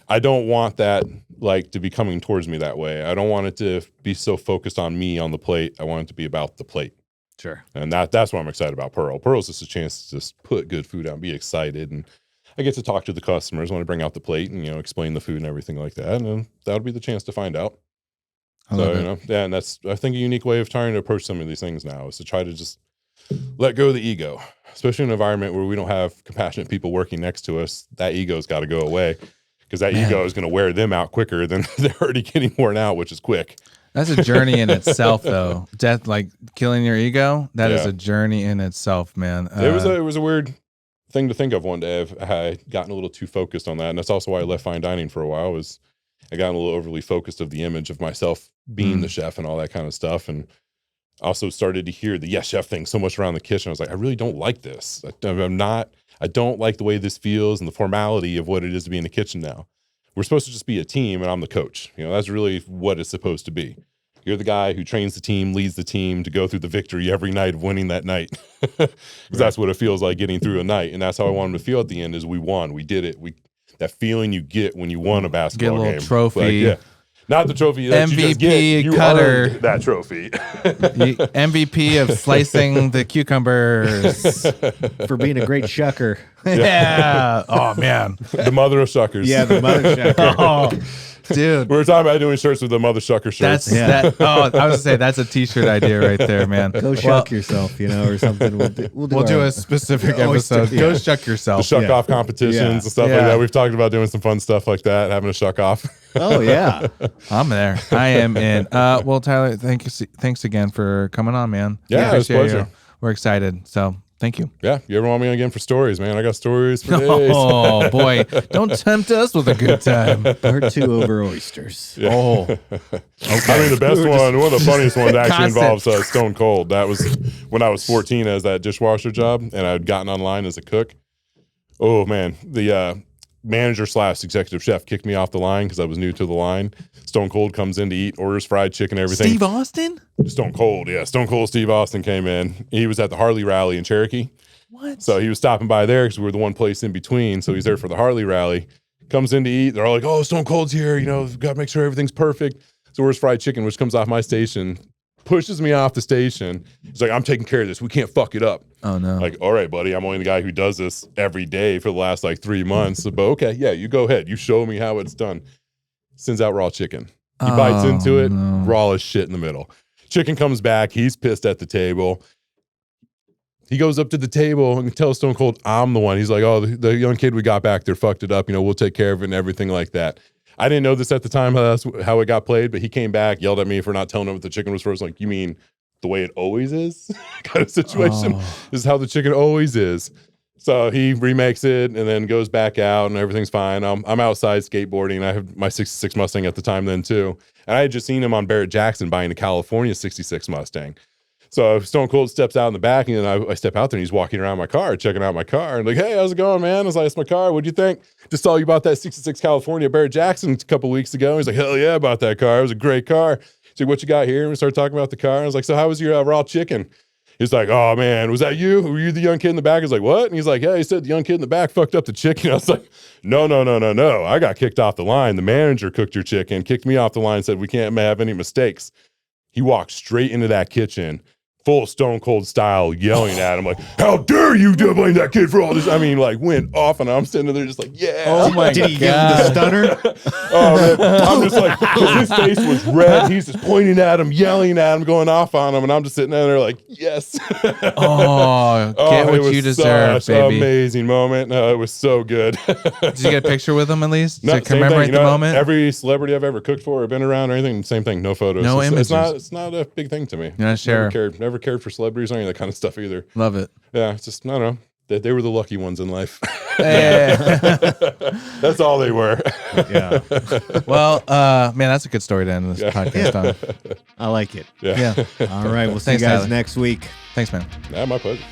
I don't want that like to be coming towards me that way. I don't want it to be so focused on me on the plate. I want it to be about the plate. Sure. And that's what I'm excited about Pearl. Pearl's just a chance to just put good food out and be excited. And I get to talk to the customers when I bring out the plate and, explain the food and everything like that. And that'll be the chance to find out. Yeah, and that's, I think, a unique way of trying to approach some of these things now is to try to just let go of the ego, especially in an environment where we don't have compassionate people working next to us. That ego's got to go away because that ego is going to wear them out quicker than they're already getting worn out, which is quick. That's a journey in itself, though. Death, like killing your ego, that is a journey in itself, man. It was a weird thing to think of one day. I had gotten a little too focused on that, and that's also why I left fine dining for a while. Was I got a little overly focused of the image of myself being the chef and all that kind of stuff, and also started to hear the yes chef thing so much around the kitchen. I was like, I really don't like this. I don't like the way this feels and the formality of what it is to be in the kitchen now. We're supposed to just be a team, and I'm the coach. That's really what it's supposed to be. You're the guy who trains the team, leads the team to go through the victory every night of winning that night. Because that's what it feels like getting through a night. And that's how I want them to feel at the end is we won. We did it. That feeling you get when you won a basketball game. Get a little trophy. Like, not the trophy that MVP you just get. You cutter. earned that trophy. MVP of slicing the cucumbers. For being a great shucker. Yeah. Oh, man. The mother of shuckers. Yeah, the mother shucker. Oh, dude. We were talking about doing shirts with the mother shucker shirts. I was going to say, that's a t-shirt idea right there, man. Go shuck yourself, or something. We'll do a specific episode. Go shuck yourself. The shuck off competitions and stuff like that. We've talked about doing some fun stuff like that, having a shuck off. Oh, yeah. I'm there. I am in. Well, Tyler, thanks again for coming on, man. Yeah, it was a pleasure. We're excited. So thank you. Yeah. You ever want me on again for stories, man? I got stories for days. Oh, boy. Don't tempt us with a good time. Part 2 over oysters. Yeah. Oh. Okay. I mean, the best one of the funniest ones actually involves Stone Cold. That was when I was 14 as that dishwasher job, and I'd gotten online as a cook. Oh, man. The manager / executive chef kicked me off the line because I was new to the line. Stone Cold comes in to eat, orders fried chicken, everything. Steve Austin? Stone Cold, yeah. Stone Cold Steve Austin came in. He was at the Harley rally in Cherokee. What? So he was stopping by there because we were the one place in between. So he's there for the Harley rally. Comes in to eat. They're all like, oh, Stone Cold's here. Got to make sure everything's perfect. So orders fried chicken, which comes off my station, pushes me off the station. He's like, I'm taking care of this. We can't fuck it up. Oh, no. Like, all right, buddy. I'm only the guy who does this every day for the last 3 months. But okay, yeah, you go ahead. You show me how it's done. Sends out raw chicken. He bites into it, raw as shit in the middle. Chicken comes back. He's pissed at the table. He goes up to the table and tells Stone Cold, I'm the one. He's like, oh, the young kid we got back there fucked it up. We'll take care of it and everything like that. I didn't know this at the time, how it got played, but he came back, yelled at me for not telling him what the chicken was first. Like, you mean the way it always is? Kind of situation. This is how the chicken always is. So he remakes it and then goes back out and everything's fine. I'm outside skateboarding. I have my 66 Mustang at the time then too. And I had just seen him on Barrett Jackson buying a California 66 Mustang. So Stone Cold steps out in the back, and then I step out there, and he's walking around my car, checking out my car, and like, hey, how's it going, man? I was like, it's my car. What'd you think? Just saw you bought that 66 California Barrett Jackson a couple weeks ago. He's like, hell yeah, I bought that car. It was a great car. He's like, what you got here? And we started talking about the car. I was like, so how was your raw chicken? He's like, oh man, was that you? Were you the young kid in the back? I was like, what? And he's like, yeah, he said the young kid in the back fucked up the chicken. I was like, no. I got kicked off the line. The manager cooked your chicken, kicked me off the line, said we can't have any mistakes. He walked straight into that kitchen, full Stone Cold style, yelling at him like, how dare you blame that kid for all this? I mean, like, went off, and I'm sitting there just like, yeah. Oh my God. Did he give him the stunner? Oh man, I'm just like, 'cause his face was red. He's just pointing at him, yelling at him, going off on him, and I'm just sitting there like, yes. Oh, get what you deserve, such an baby. amazing moment. No, it was so good. Did you get a picture with him at least? No, To commemorate the moment? Every celebrity I've ever cooked for or been around or anything, same thing. No photos. No images. It's not a big thing to me. You're not sure. Never cared for celebrities or any of that kind of stuff either. Love it. Yeah, it's just, I don't know. They were the lucky ones in life. Hey. That's all they were. Yeah. Well, man, that's a good story to end this podcast on. I like it. Yeah. All right. We'll see you Thanks, guys Tyler. next week. Thanks, man. Yeah, my pleasure.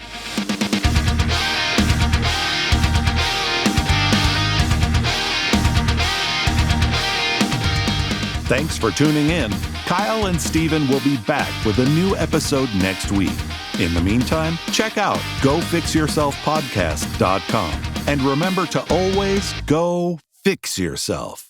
Thanks for tuning in. Kyle and Steven will be back with a new episode next week. In the meantime, check out gofixyourselfpodcast.com. And remember to always go fix yourself.